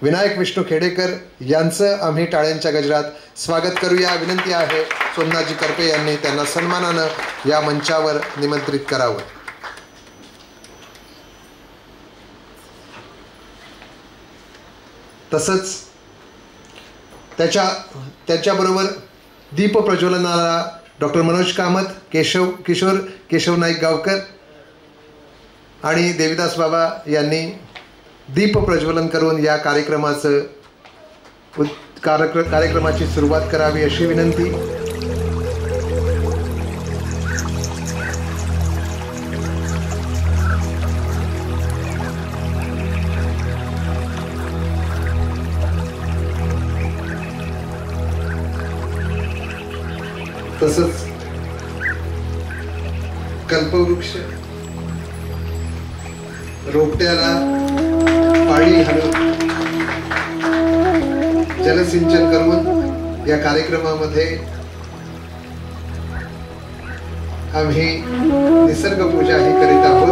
विनायक विष्णू खेडेकर यांचं आम्ही टाळ्यांच्या गजरात स्वागत करूया. विनंती आहे सोमनाथजी करपे यांनी त्यांना सन्मानानं या मंचावर निमंत्रित करावं. तसंच त्याच्याबरोबर दीप प्रज्वलनाला डॉक्टर मनोज कामत, किशोर केशव नाईक गावकर आणि देविदास बाबा यांनी दीप प्रज्वलन करून या कार्यक्रमाची सुरुवात करावी अशी विनंती. तसंच कल्पवृक्ष रोपट्याला पाणी घालून जलसिंचन करून या कार्यक्रमामध्ये आम्ही निसर्ग पूजाही करीत आहोत.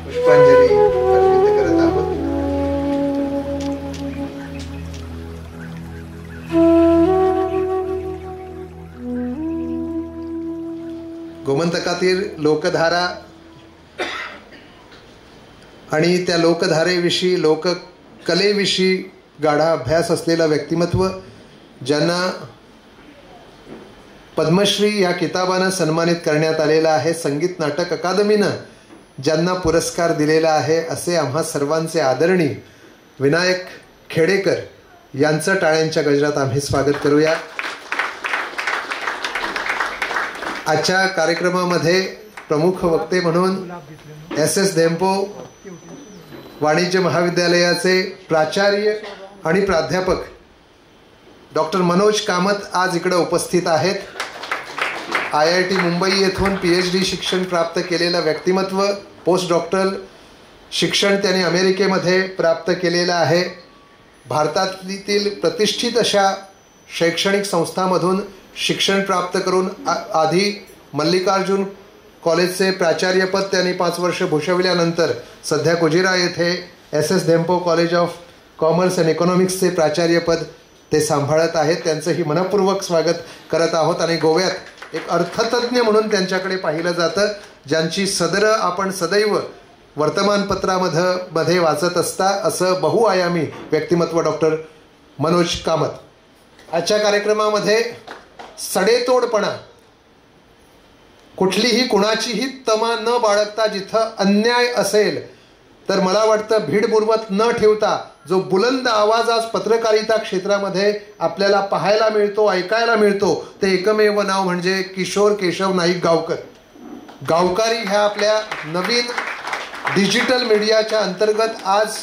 पुष्पांजली अर्पित करत आहोत. गोमंतकातील लोकधारा आणि त्या लोकधारेविषयी लोककलेविषयी गाढा अभ्यास असलेलं व्यक्तिमत्व, ज्यांना पद्मश्री या किताबानं सन्मानित करण्यात आलेलं आहे, संगीत नाटक अकादमीनं ज्यांना पुरस्कार दिलेला आहे, असे आम्हा सर्वांचे आदरणीय विनायक खेडेकर यांचं टाळ्यांच्या गजरात आम्ही स्वागत करूया. आजच्या कार्यक्रमामध्ये प्रमुख वक्ते म्हणून SS धेंपो वाणिज्य महाविद्यालयाचे प्राचार्य आणि प्राध्यापक डॉक्टर मनोज कामत आज इकडे उपस्थित आहेत. IIT मुंबई येथून PhD शिक्षण प्राप्त केलेलं व्यक्तिमत्व, पोस्ट डॉक्टरल शिक्षण त्यांनी अमेरिकेमध्ये प्राप्त केलेलं आहे. भारतातील प्रतिष्ठित अशा शैक्षणिक संस्थांमधून शिक्षण प्राप्त करून आधी मल्लिकार्जुन कॉलेजचे प्राचार्यपद त्यांनी 5 वर्ष भूषविल्यानंतर सध्या कुजिरा येथे SS Dempo college of commerce and इकॉनॉमिक्सचे प्राचार्यपद ते सांभाळत आहेत. त्यांचंही मनपूर्वक स्वागत करत आहोत. आणि गोव्यात एक अर्थतज्ञ म्हणून त्यांच्याकडे पाहिलं जातं, ज्यांची सदरं आपण सदैव वर्तमानपत्रामध्ये वाचत असता, असं बहुआयामी व्यक्तिमत्व डॉक्टर मनोज कामत. आजच्या कार्यक्रमामध्ये सडेतोडपणा, कुठलीही कुणाचीही तमा न बाळगता जिथं अन्याय असेल तर मला वाटतं भीड बुरवत न ठेवता जो बुलंद आवाज आज पत्रकारिता क्षेत्रामध्ये आपल्याला पाहायला मिळतो, ऐकायला मिळतो, ते एकमेव नाव म्हणजे किशोर केशव नाईक गावकर. गावकारी ह्या आपल्या नवीन डिजिटल मीडियाच्या अंतर्गत आज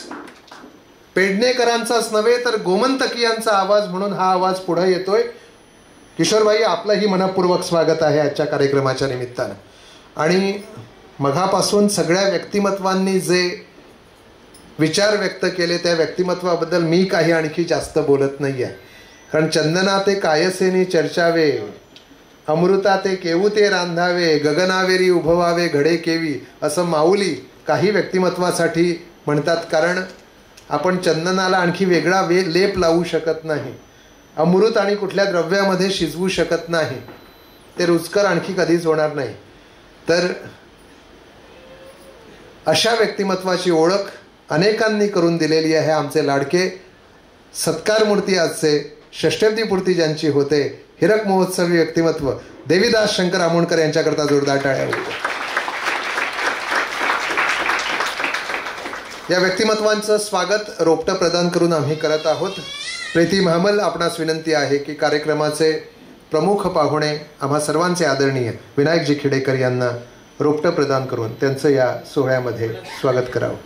पेडणेकरांचाच नव्हे तर गोमंतकीयांचा आवाज म्हणून हा आवाज पुढे येतोय. किशोरभाई, आपलंही मनपूर्वक स्वागत आहे आजच्या कार्यक्रमाच्या निमित्तानं. आणि मघापासून सगळ्या व्यक्तिमत्वांनी जे विचार व्यक्त केले त्या व्यक्तिमत्वाबद्दल मी काही आणखी जास्त बोलत नाही आहे. कारण चंदना ते कायसेनी चर्चावे, अमृता ते केवू ते रांधावे, गगनावेरी उभवावे घडे केवी, असं माऊली काही व्यक्तिमत्वासाठी म्हणतात. कारण आपण चंदनाला आणखी वेगळा लेप लावू शकत नाही, अमृत आणि कुठल्या द्रव्यामध्ये शिजवू शकत नाही, ते रुचकर आणखी कधीच होणार नाही. तर अशा व्यक्तिमत्वाची ओळख अनेकांनी करून दिलेली आहे. आमचे लाडके सत्कार मूर्ती आजचे षष्ठीपूर्ती ज्यांची होते, हिरक महोत्सवी व्यक्तिमत्व देवीदास शंकर आमोणकर यांच्याकरता जोरदार टाळ्या होत्या. या व्यक्तिमत्वांचं स्वागत रोपटं प्रदान करून आम्ही करत आहोत. प्रीती महामल, आपणास विनंती आहे की कार्यक्रमाचे प्रमुख पाहुणे आम्हा सर्वांचे आदरणीय विनायकजी खेडेकर यांना रोपटं प्रदान करून त्यांचं या सोहळ्यामध्ये स्वागत करावं.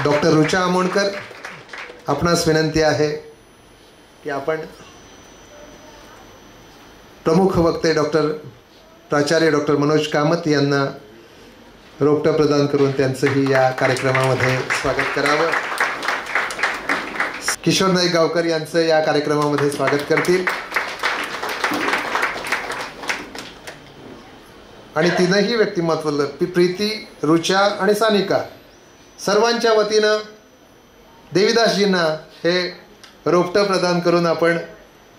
डॉक्टर रुचा आमोणकर, आपणास विनंती आहे की आपण प्रमुख वक्ते प्राचार्य डॉक्टर मनोज कामत यांना रोपटं प्रदान करून त्यांचंही या कार्यक्रमामध्ये स्वागत करावं. किशोर नाईक गावकर यांचं या कार्यक्रमामध्ये स्वागत करतील. आणि तीनही व्यक्तिमत्व प्रीती, रुचा आणि सानिका सर्वांच्या वतीनं देवीदासजींना हे रोपटं प्रदान करून आपण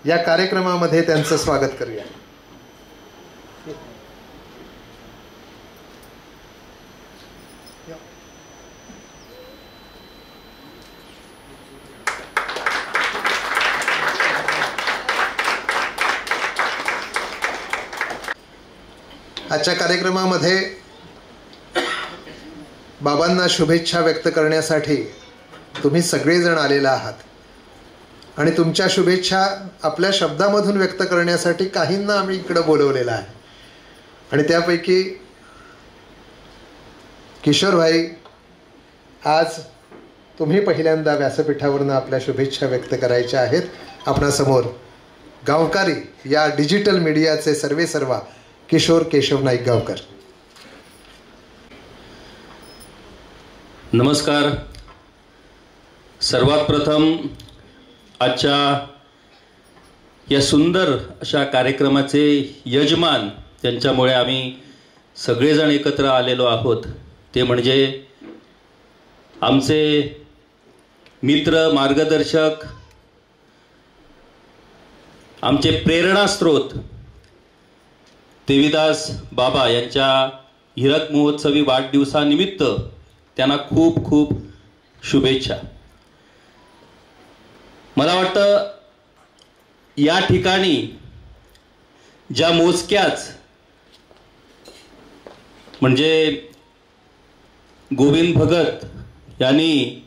या कार्यक्रमामध्ये त्यांचं स्वागत करूया. आजच्या कार्यक्रमामध्ये बाबांना शुभेच्छा व्यक्त करण्यासाठी तुम्ही सगळेजण आलेला आहात आणि तुमच्या शुभेच्छा आपल्या शब्दामधून व्यक्त करण्यासाठी काहींना आम्ही इकडं बोलवलेलं आहे. आणि त्यापैकी किशोरभाई, आज तुम्ही पहिल्यांदा व्यासपीठावरनं आपल्या शुभेच्छा व्यक्त करायच्या आहेत. आपणासमोर गावकारी या डिजिटल मीडियाचे सर्वेसर्वा किशोर केशव नाईक गावकर. नमस्कार. सर्वात प्रथम आजच्या या सुंदर अशा कार्यक्रमाचे यजमान, त्यांच्यामुळे आम्ही सगळेजण एकत्र आलेलो आहोत, ते म्हणजे आमचे मित्र, मार्गदर्शक, आमचे प्रेरणास्रोत देवीदास बाबा यांच्या हिरक महोत्सवी वाढदिवसानिमित्त त्यांना खूप खूप शुभेच्छा. मला वाटतं या ठिकाणी ज्या मोजक्याच म्हणजे गोविंद भगत यांनी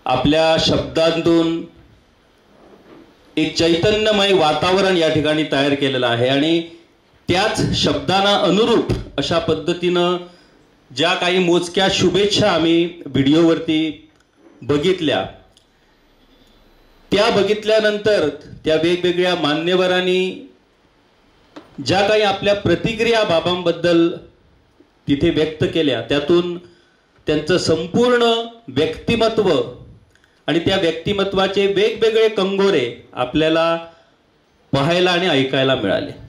आपल्या शब्दांतून एक चैतन्यमय वातावरण या ठिकाणी तयार केलेलं आहे आणि त्याच शब्दांना अनुरूप अशा पद्धतीनं ज्या काही मोजक्या शुभेच्छा आम्ही व्हिडिओवरती बघितल्या, त्या बघितल्यानंतर त्या वेगवेगळ्या मान्यवरांनी ज्या काही आपल्या प्रतिक्रिया बाबांबद्दल तिथे व्यक्त केल्या, त्यातून त्यांचं संपूर्ण व्यक्तिमत्व आणि त्या व्यक्तिमत्वाचे वेगवेगळे कंगोरे आपल्याला पाहायला आणि ऐकायला मिळाले.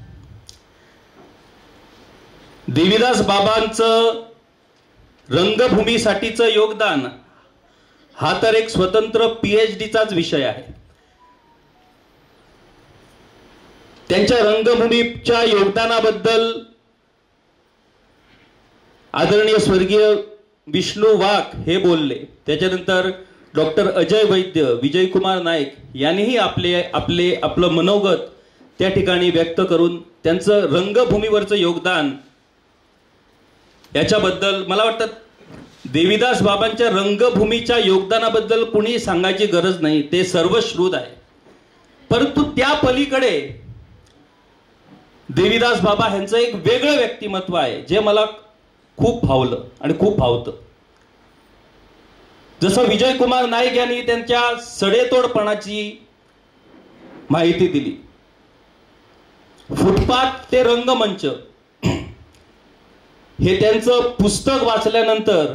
देवीदास बाबांचं रंगभूमीसाठीचं योगदान हा तर एक स्वतंत्र PhDचाच विषय आहे. त्यांच्या रंगभूमीच्या योगदानाबद्दल आदरणीय स्वर्गीय विष्णू वाघ हे बोलले. त्याच्यानंतर डॉक्टर अजय वैद्य, विजयकुमार नाईक यांनीही आपलं मनोगत त्या ठिकाणी व्यक्त करून त्यांचं रंगभूमीवरचं योगदान याच्याबद्दल मला वाटतं देवीदास बाबांच्या रंगभूमीच्या योगदानाबद्दल कुणी सांगायची गरज नाही, ते सर्वश्रुत आहे. परंतु त्या पलीकडे देवीदास बाबा यांचं एक वेगळं व्यक्तिमत्व आहे जे मला खूप भावलं आणि खूप भावतं. जसं विजयकुमार नाईक यांनी त्यांच्या सडेतोडपणाची माहिती दिली, फुटपाथ ते रंगमंच हे त्यांचं पुस्तक वाचल्यानंतर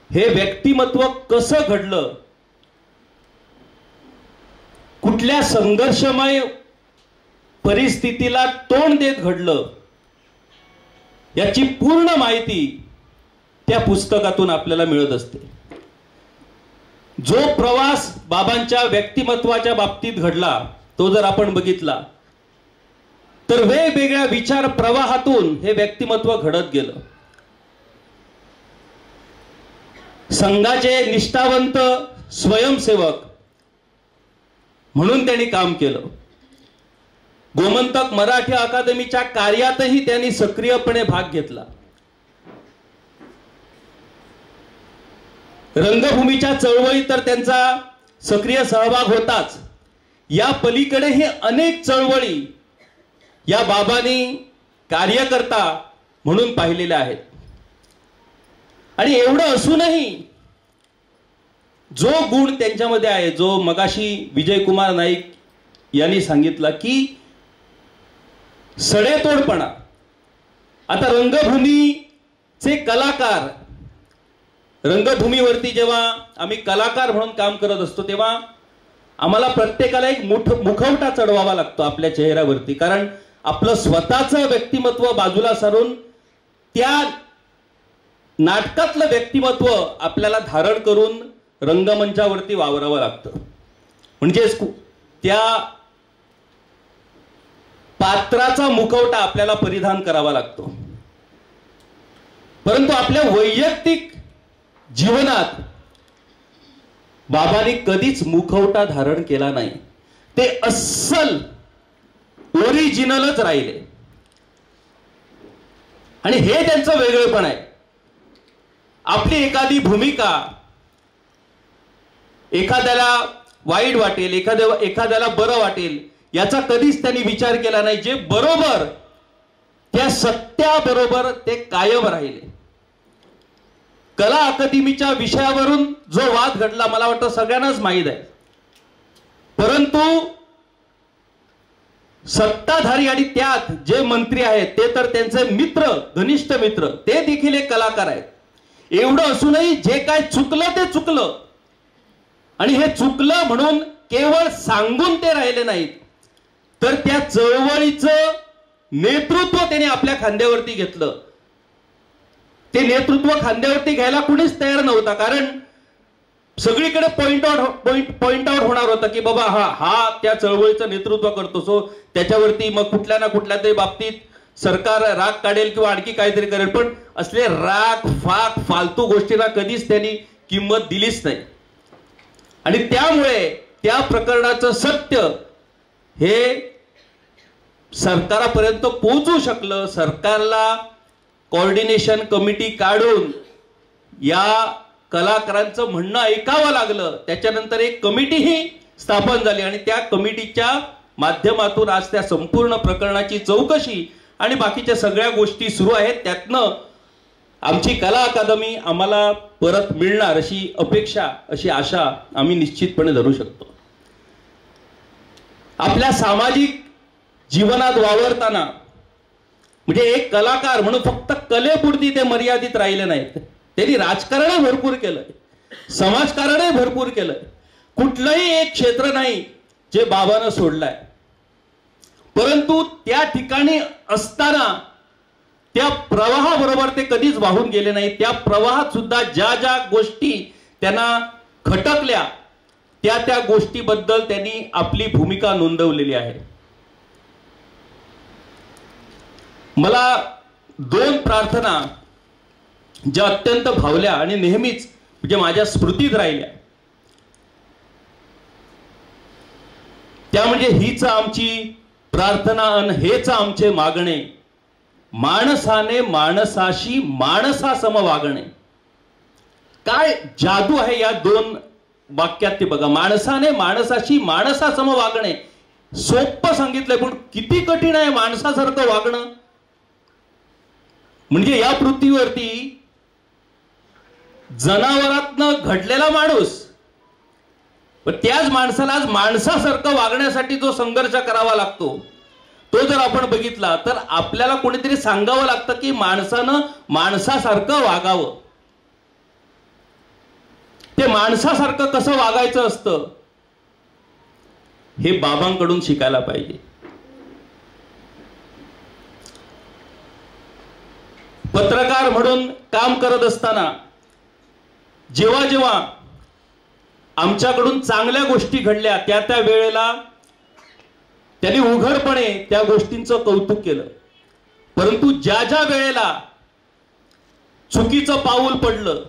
हे व्यक्तिमत्व कसं घडलं, कुठल्या संघर्षमय परिस्थितीला तोंड देत घडलं, याची पूर्ण माहिती त्या पुस्तकातून आपल्याला मिळत असते. जो प्रवास बाबांच्या व्यक्तिमत्वाच्या बाबतीत घडला तो जर आपण बघितला तर वेगवेगळ्या विचार प्रवाहातून हे व्यक्तिमत्व घडत गेलं. संघाचे निष्ठावंत स्वयंसेवक म्हणून त्यांनी काम केलं. गोमंतक मराठी अकादमीच्या कार्यातही त्यांनी सक्रियपणे भाग घेतला. रंगभूमीच्या चळवळीत तर त्यांचा सक्रिय सहभाग होताच. या पलीकडेही अनेक चळवळी या बाबांनी कार्यकर्ता म्हणून पाहिलेल्या आहेत. आणि एवढं असूनही जो गुण त्यांच्यामध्ये आहे, जो मगाशी विजयकुमार नाईक यांनी सांगितला की सडेतोडपणा. आता रंगभूमीचे कलाकार, रंगभूमीवरती जेव्हा आम्ही कलाकार म्हणून काम करत असतो तेव्हा आम्हाला प्रत्येकाला एक मुखवटा चढवावा लागतो आपल्या चेहऱ्यावरती. कारण आपलं स्वतःचं व्यक्तिमत्व बाजूला सारून त्या नाटकातलं व्यक्तिमत्व आपल्याला धारण करून रंगमंचावरती वावरावं लागतं. म्हणजेच त्या पात्राचा मुखवटा आपल्याला परिधान करावा लागतो. परंतु आपल्या वैयक्तिक जीवनात बाबांनी कधीच मुखवटा धारण केला नाही. ते अस्सल ओरिजिनलच राहिले. आणि हे त्यांचं वेगळेपण आहे. आपली एखादी भूमिका एखाद्याला वाईट वाटेल, एखाद्याला बरं वाटेल याचा कधीच त्यांनी विचार केला नाही. जे बरोबर त्या सत्याबरोबर ते कायम राहिले. कला अकादमीच्या विषयावरून जो वाद घडला मला वाटतं सगळ्यांनाच माहीत आहे. परंतु सत्ताधारी आणि त्यात जे मंत्री आहेत ते तर त्यांचे मित्र, घनिष्ठ मित्र, ते देखील एक कलाकार आहेत. एवढं असूनही जे काय चुकलं ते चुकलं. आणि हे चुकलं म्हणून केवळ सांगून ते राहिले नाहीत, तर त्या चळवळीचं नेतृत्व त्याने आपल्या खांद्यावरती घेतलं. ते नेतृत्व खांद्यावरती घ्यायला कुणीच तयार नव्हता. कारण सगळीकडे पॉइंट आउट होणार होतं की बाबा हा त्या चळवळीचं नेतृत्व करतो, सो त्याच्यावरती मग कुठल्या ना कुठल्या तरी बाबतीत सरकार राग काढेल किंवा आणखी काहीतरी करेल. पण असले राग फाक फालतू गोष्टीला कधीच त्यांनी किंमत दिलीच नाही. आणि त्यामुळे त्या प्रकरणाचं सत्य हे सरकारापर्यंत पोहोचू शकलं. सरकारला कोऑर्डिनेशन कमिटी काढून या कलाकारांचं म्हणणं ऐकावं लागलं. त्याच्यानंतर एक कमिटीही स्थापन झाली आणि त्या कमिटीच्या माध्यमातून आज त्या संपूर्ण प्रकरणाची चौकशी आणि बाकीच्या सगळ्या गोष्टी सुरू आहेत. त्यातनं आमची कला अकादमी आम्हाला परत मिळणार अशी अपेक्षा, अशी आशा आम्ही निश्चितपणे धरू शकतो. आपल्या सामाजिक जीवनात वावरताना म्हणजे एक कलाकार म्हणून फक्त कलेपुरती ते मर्यादित राहिले नाहीत. त्यांनी राजकारणही भरपूर केलंय, समाजकारणही भरपूर केलंय. कुठलंही एक क्षेत्र नाही जे बाबांना सोडलंय. परंतु त्या ठिकाणी असताना त्या प्रवाहाबरोबर ते कधीच वाहून गेले नाही. त्या प्रवाहात सुद्धा ज्या ज्या गोष्टी त्यांना खटकल्या त्या गोष्टीबद्दल त्यांनी आपली भूमिका नोंदवलेली आहे. मला दोन प्रार्थना ज्या अत्यंत भावल्या आणि नेहमीच म्हणजे माझ्या स्मृतीत राहिल्या, त्या म्हणजे हीच आमची प्रार्थना अन हेच आमचे मागणे, माणसाने माणसाशी माणसासम वागणे. काय जादू आहे या दोन वाक्यात ते बघा. माणसाने माणसाशी माणसासम वागणे सोपं सांगितलंय, पण किती कठीण आहे माणसासारखं वागणं. म्हणजे या पृथ्वीवरती जनावरातनं घडलेला माणूस, पण त्याच माणसाला आज माणसासारखं वागण्यासाठी जो संघर्ष करावा लागतो तो जर आपण बघितला तर आपल्याला कोणीतरी सांगावं लागतं की माणसानं माणसासारखं वागावं. ते माणसासारखं कसं वागायचं असतं हे बाबांकडून शिकायला पाहिजे. पत्रकार म्हणून काम करत असताना जेव्हा जेव्हा आमच्याकडून चांगल्या गोष्टी घडल्या त्या वेळेला त्यांनी उघडपणे त्या गोष्टींचं कौतुक केलं. परंतु ज्या ज्या वेळेला चुकीचं पाऊल पडलं,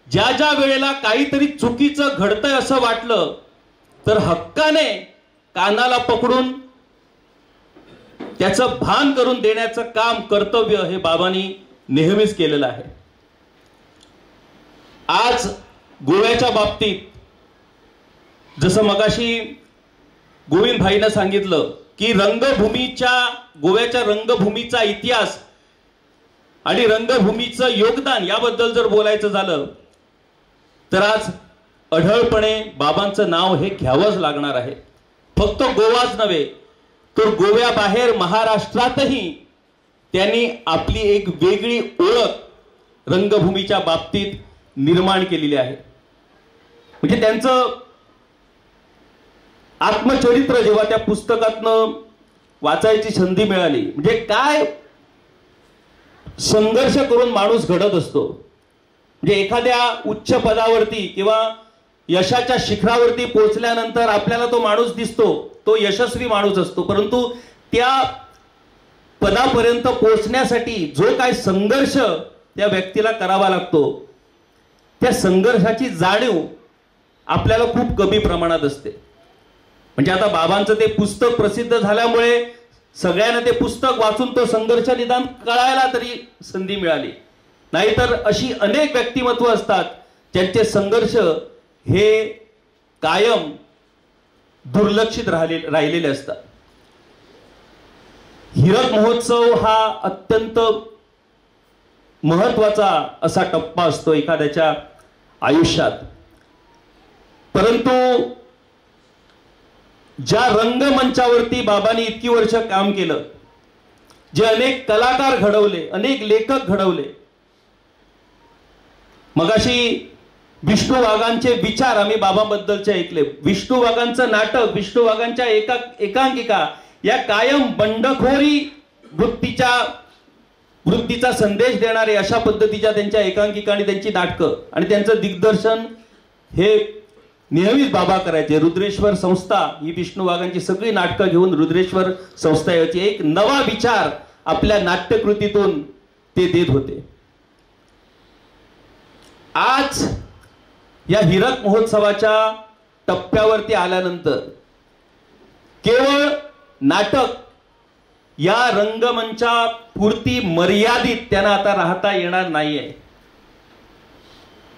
ज्या ज्या वेळेला काहीतरी चुकीचं घडतंय असं वाटलं, तर हक्काने कानाला पकडून त्याचं भान करून देण्याचं काम, कर्तव्य हे बाबांनी नेहमीच केलेलं आहे. आज गोव्याच्या बाबतीत जसं मगाशी गोविंद भाईनं सांगितलं की गोव्याच्या रंगभूमीचा इतिहास आणि रंगभूमीचं योगदान याबद्दल जर बोलायचं झालं तर आज अढळपणे बाबांचं नाव हे घ्यावंच लागणार आहे. फक्त गोवाच नव्हे तर गोव्याबाहेर महाराष्ट्रातही त्यांनी आपली एक वेगळी ओळख रंगभूमीच्या बाबतीत निर्माण केलेली आहे. म्हणजे त्यांचं आत्मचरित्र जेव्हा त्या पुस्तकातनं वाचायची संधी मिळाली, म्हणजे काय संघर्ष करून माणूस घडत असतो. म्हणजे एखाद्या उच्च पदावरती किंवा यशाच्या शिखरावरती पोहोचल्यानंतर आपल्याला तो माणूस दिसतो, तो यशस्वी माणूस असतो, परंतु त्या पदापर्यंत पोहोचण्यासाठी जो काय संघर्ष त्या व्यक्तीला करावा लागतो, त्या संघर्षाची जाणीव आपल्याला खूप कमी प्रमाणात असते. म्हणजे आता बाबांचं ते पुस्तक प्रसिद्ध झाल्यामुळे सगळ्यांना ते पुस्तक वाचून तो संघर्ष निदान कळायला तरी संधी मिळाली. नाहीतर अशी अनेक व्यक्तिमत्व असतात ज्यांचे संघर्ष हे कायम दुर्लक्षित राहिलेले असतात. हीरक महोत्सव हा अत्यंत महत्वाचा असा टप्पा असतो एखाद्याच्या आयुष्यात. परंतु ज्या रंगमंचावरती बाबांनी इतकी वर्ष काम केलं, जे अनेक कलाकार घडवले, अनेक लेखक घडवले. मगाशी विष्णू वाघांचे विचार आम्ही बाबांबद्दलचे ऐकले. विष्णू वाघांचं नाटक, विष्णू वाघांच्या एकांकिका या कायम बंडखोरी वृत्तीचा संदेश देणारे अशा पद्धतीच्या त्यांच्या एकांकिका आणि त्यांची नाटकं आणि त्यांचं दिग्दर्शन हे नेहमीच बाबा करायचे. रुद्रेश्वर संस्था ही विष्णू वाघांची सगळी नाटकं घेऊन रुद्रेश्वर संस्था याची एक नवा विचार आपल्या नाट्यकृतीतून ते देत होते. आज या हीरक महोत्सवाच्या टप्प्यावरती आल्यानंतर केवळ नाटक या रंगमंचा पुरती मर्यादित त्यांना आता राहता येणार नाहीये.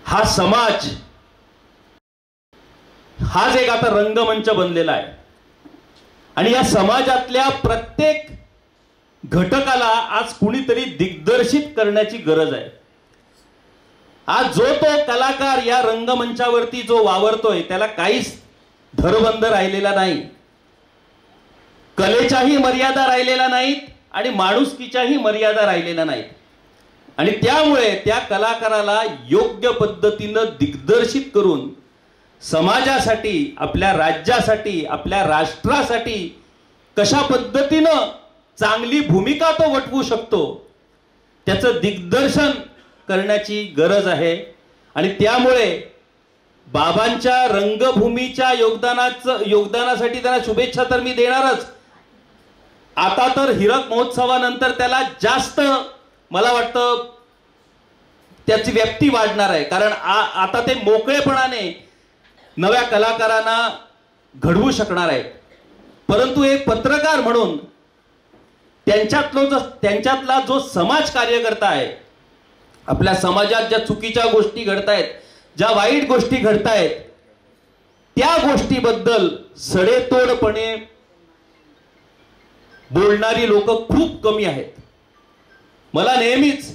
हा समाज हाच एक आता रंगमंच बनलेला आहे आणि या समाजातल्या प्रत्येक घटकाला आज कुणीतरी दिग्दर्शित करण्याची गरज आहे. आज जो तो कलाकार या रंगमंचावरती जो वावरतोय त्याला काहीच धरबंद राहिलेला नाही, कलेच्याही मर्यादा राहिलेल्या नाहीत आणि माणुसकीच्याही मर्यादा राहिलेल्या नाहीत. आणि त्यामुळे त्या कलाकाराला योग्य पद्धतीनं दिग्दर्शित करून समाजासाठी, आपल्या राज्यासाठी, आपल्या राष्ट्रासाठी कशा पद्धतीनं चांगली भूमिका तो वठवू शकतो त्याचं दिग्दर्शन करण्याची गरज आहे. आणि त्यामुळे बाबांच्या रंगभूमीच्या योगदानासाठी त्यांना शुभेच्छा तर मी देणारच. आता तर हीरक महोत्सवानंतर त्याला जास्त मला वाटतं त्याची व्याप्ती वाढणार आहे, कारण आता ते मोकळेपणाने नव्या कलाकारांना घडवू शकणार आहेत. परंतु एक पत्रकार म्हणून त्यांच्यातला जो समाज कार्यकर्ता आहे, आपल्या समाजात ज्या चुकीच्या गोष्टी घडतायत, ज्या वाईट गोष्टी घडतायत, त्या गोष्टीबद्दल सडेतोडपणे बोलणारी लोक खूप कमी आहेत. मला नेहमीच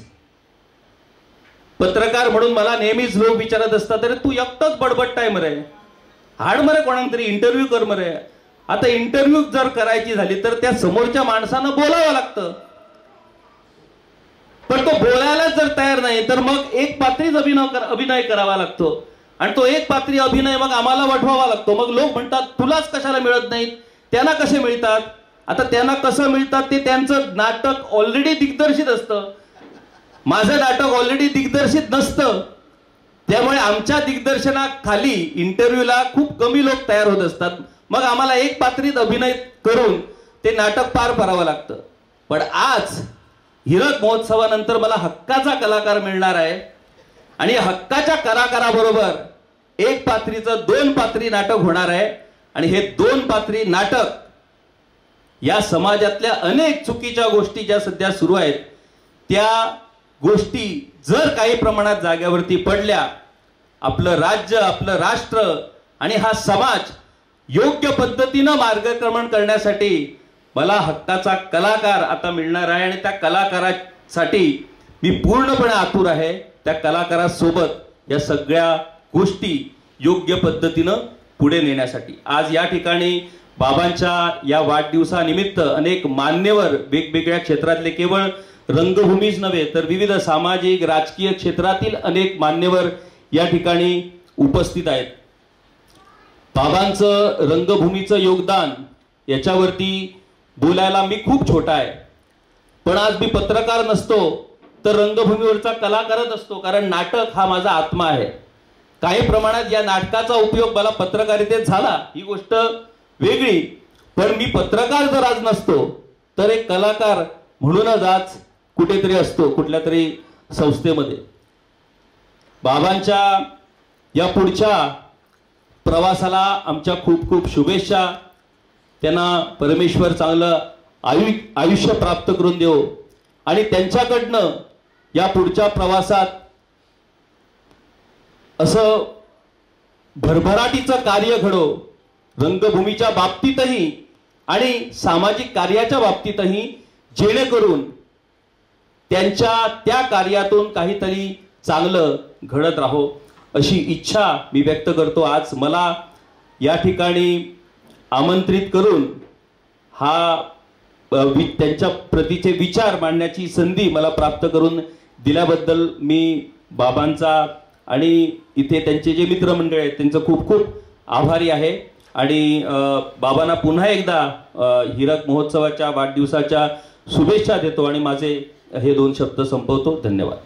पत्रकार म्हणून मला नेहमीच लोक विचारत असतात, अरे तू एकटाच बडबडताय मरे, हाड मरे कोणाला तरी इंटरव्ह्यू कर मरे. आता इंटरव्ह्यू जर करायची झाली तर त्या समोरच्या माणसानं बोलावं लागतं, पण तो बोलायलाच जर तयार नाही तर मग एक पात्रीच अभिनय करावा लागतो आणि तो एक पात्री अभिनय मग आम्हाला वठवावा लागतो. मग लोक म्हणतात तुलाच कशाला मिळत नाहीत, त्यांना कसे मिळतात. आता त्यांना कसं मिळतात ते त्यांचं नाटक ऑलरेडी दिग्दर्शित असतं, माझं नाटक ऑलरेडी दिग्दर्शित नसतं. त्यामुळे आमच्या दिग्दर्शनाखाली इंटरव्ह्यूला खूप कमी लोक तयार होत असतात. मग आम्हाला एक पात्रीत अभिनय करून ते नाटक पार करावं लागतं. पण आज हिरक महोत्सवानंतर मला हक्काचा कलाकार मिळणार आहे आणि हक्काच्या कलाकाराबरोबर एक पात्रीचं 2 पात्री नाटक होणार आहे. आणि हे 2 पात्री नाटक या समाजातल्या अनेक चुकीच्या गोष्टी ज्या सध्या सुरू आहेत त्या गोष्टी जर काही प्रमाणात जाग्यावरती पडल्या, आपलं राज्य, आपलं राष्ट्र आणि हा समाज योग्य पद्धतीनं मार्गक्रमण करण्यासाठी मला हक्काचा कलाकार आता मिळणार आहे. आणि त्या कलाकारासाठी मी पूर्णपणे आतुर आहे. त्या कलाकारासोबत या सगळ्या गोष्टी योग्य पद्धतीनं पुढे नेण्यासाठी आज या ठिकाणी बाबांच्या या वाढदिवसानिमित्त अनेक मान्यवर वेगवेगळ्या क्षेत्रातले, केवळ रंगभूमीच नव्हे तर विविध सामाजिक राजकीय क्षेत्रातील अनेक मान्यवर या ठिकाणी उपस्थित आहेत. बाबांचं रंगभूमीचं योगदान याच्यावरती बोलायला मी खूप छोटा आहे. पण आज मी पत्रकार नसतो तर रंगभूमीवरचा कलाकारच असतो, कारण नाटक हा माझा आत्मा आहे. काही प्रमाणात या नाटकाचा उपयोग मला पत्रकारितेत झाला ही गोष्ट वेगळी, पण मी पत्रकार जर आज नसतो तर एक कलाकार म्हणूनच आज कुठेतरी असतो, कुठल्या तरी संस्थेमध्ये. बाबांच्या या पुढच्या प्रवासाला आमच्या खूप खूप शुभेच्छा. त्यांना परमेश्वर चांगलं आयुष्य प्राप्त करून देव आणि त्यांच्याकडनं या पुढच्या प्रवासात असं भरभराटीचं कार्य घडो, रंगभूमीच्या बाबतीतही आणि सामाजिक कार्याच्या बाबतीतही, जेणेकरून त्यांच्या त्या कार्यातून काहीतरी चांगलं घडत राहो अशी इच्छा मी व्यक्त करतो. आज मला या ठिकाणी आमंत्रित करून हा त्यांच्या प्रतीचे विचार मांडण्याची संधी मला प्राप्त करून दिल्याबद्दल मी बाबांचा आणि इथे त्यांचे जे मित्रमंडळ आहेत त्यांचं खूप खूप आभारी आहे. आणि बाबांना पुन्हा एकदा हिरक महोत्सवाच्या वाढदिवसाच्या शुभेच्छा देतो आणि माझे हे 2 शब्द संपवतो. धन्यवाद.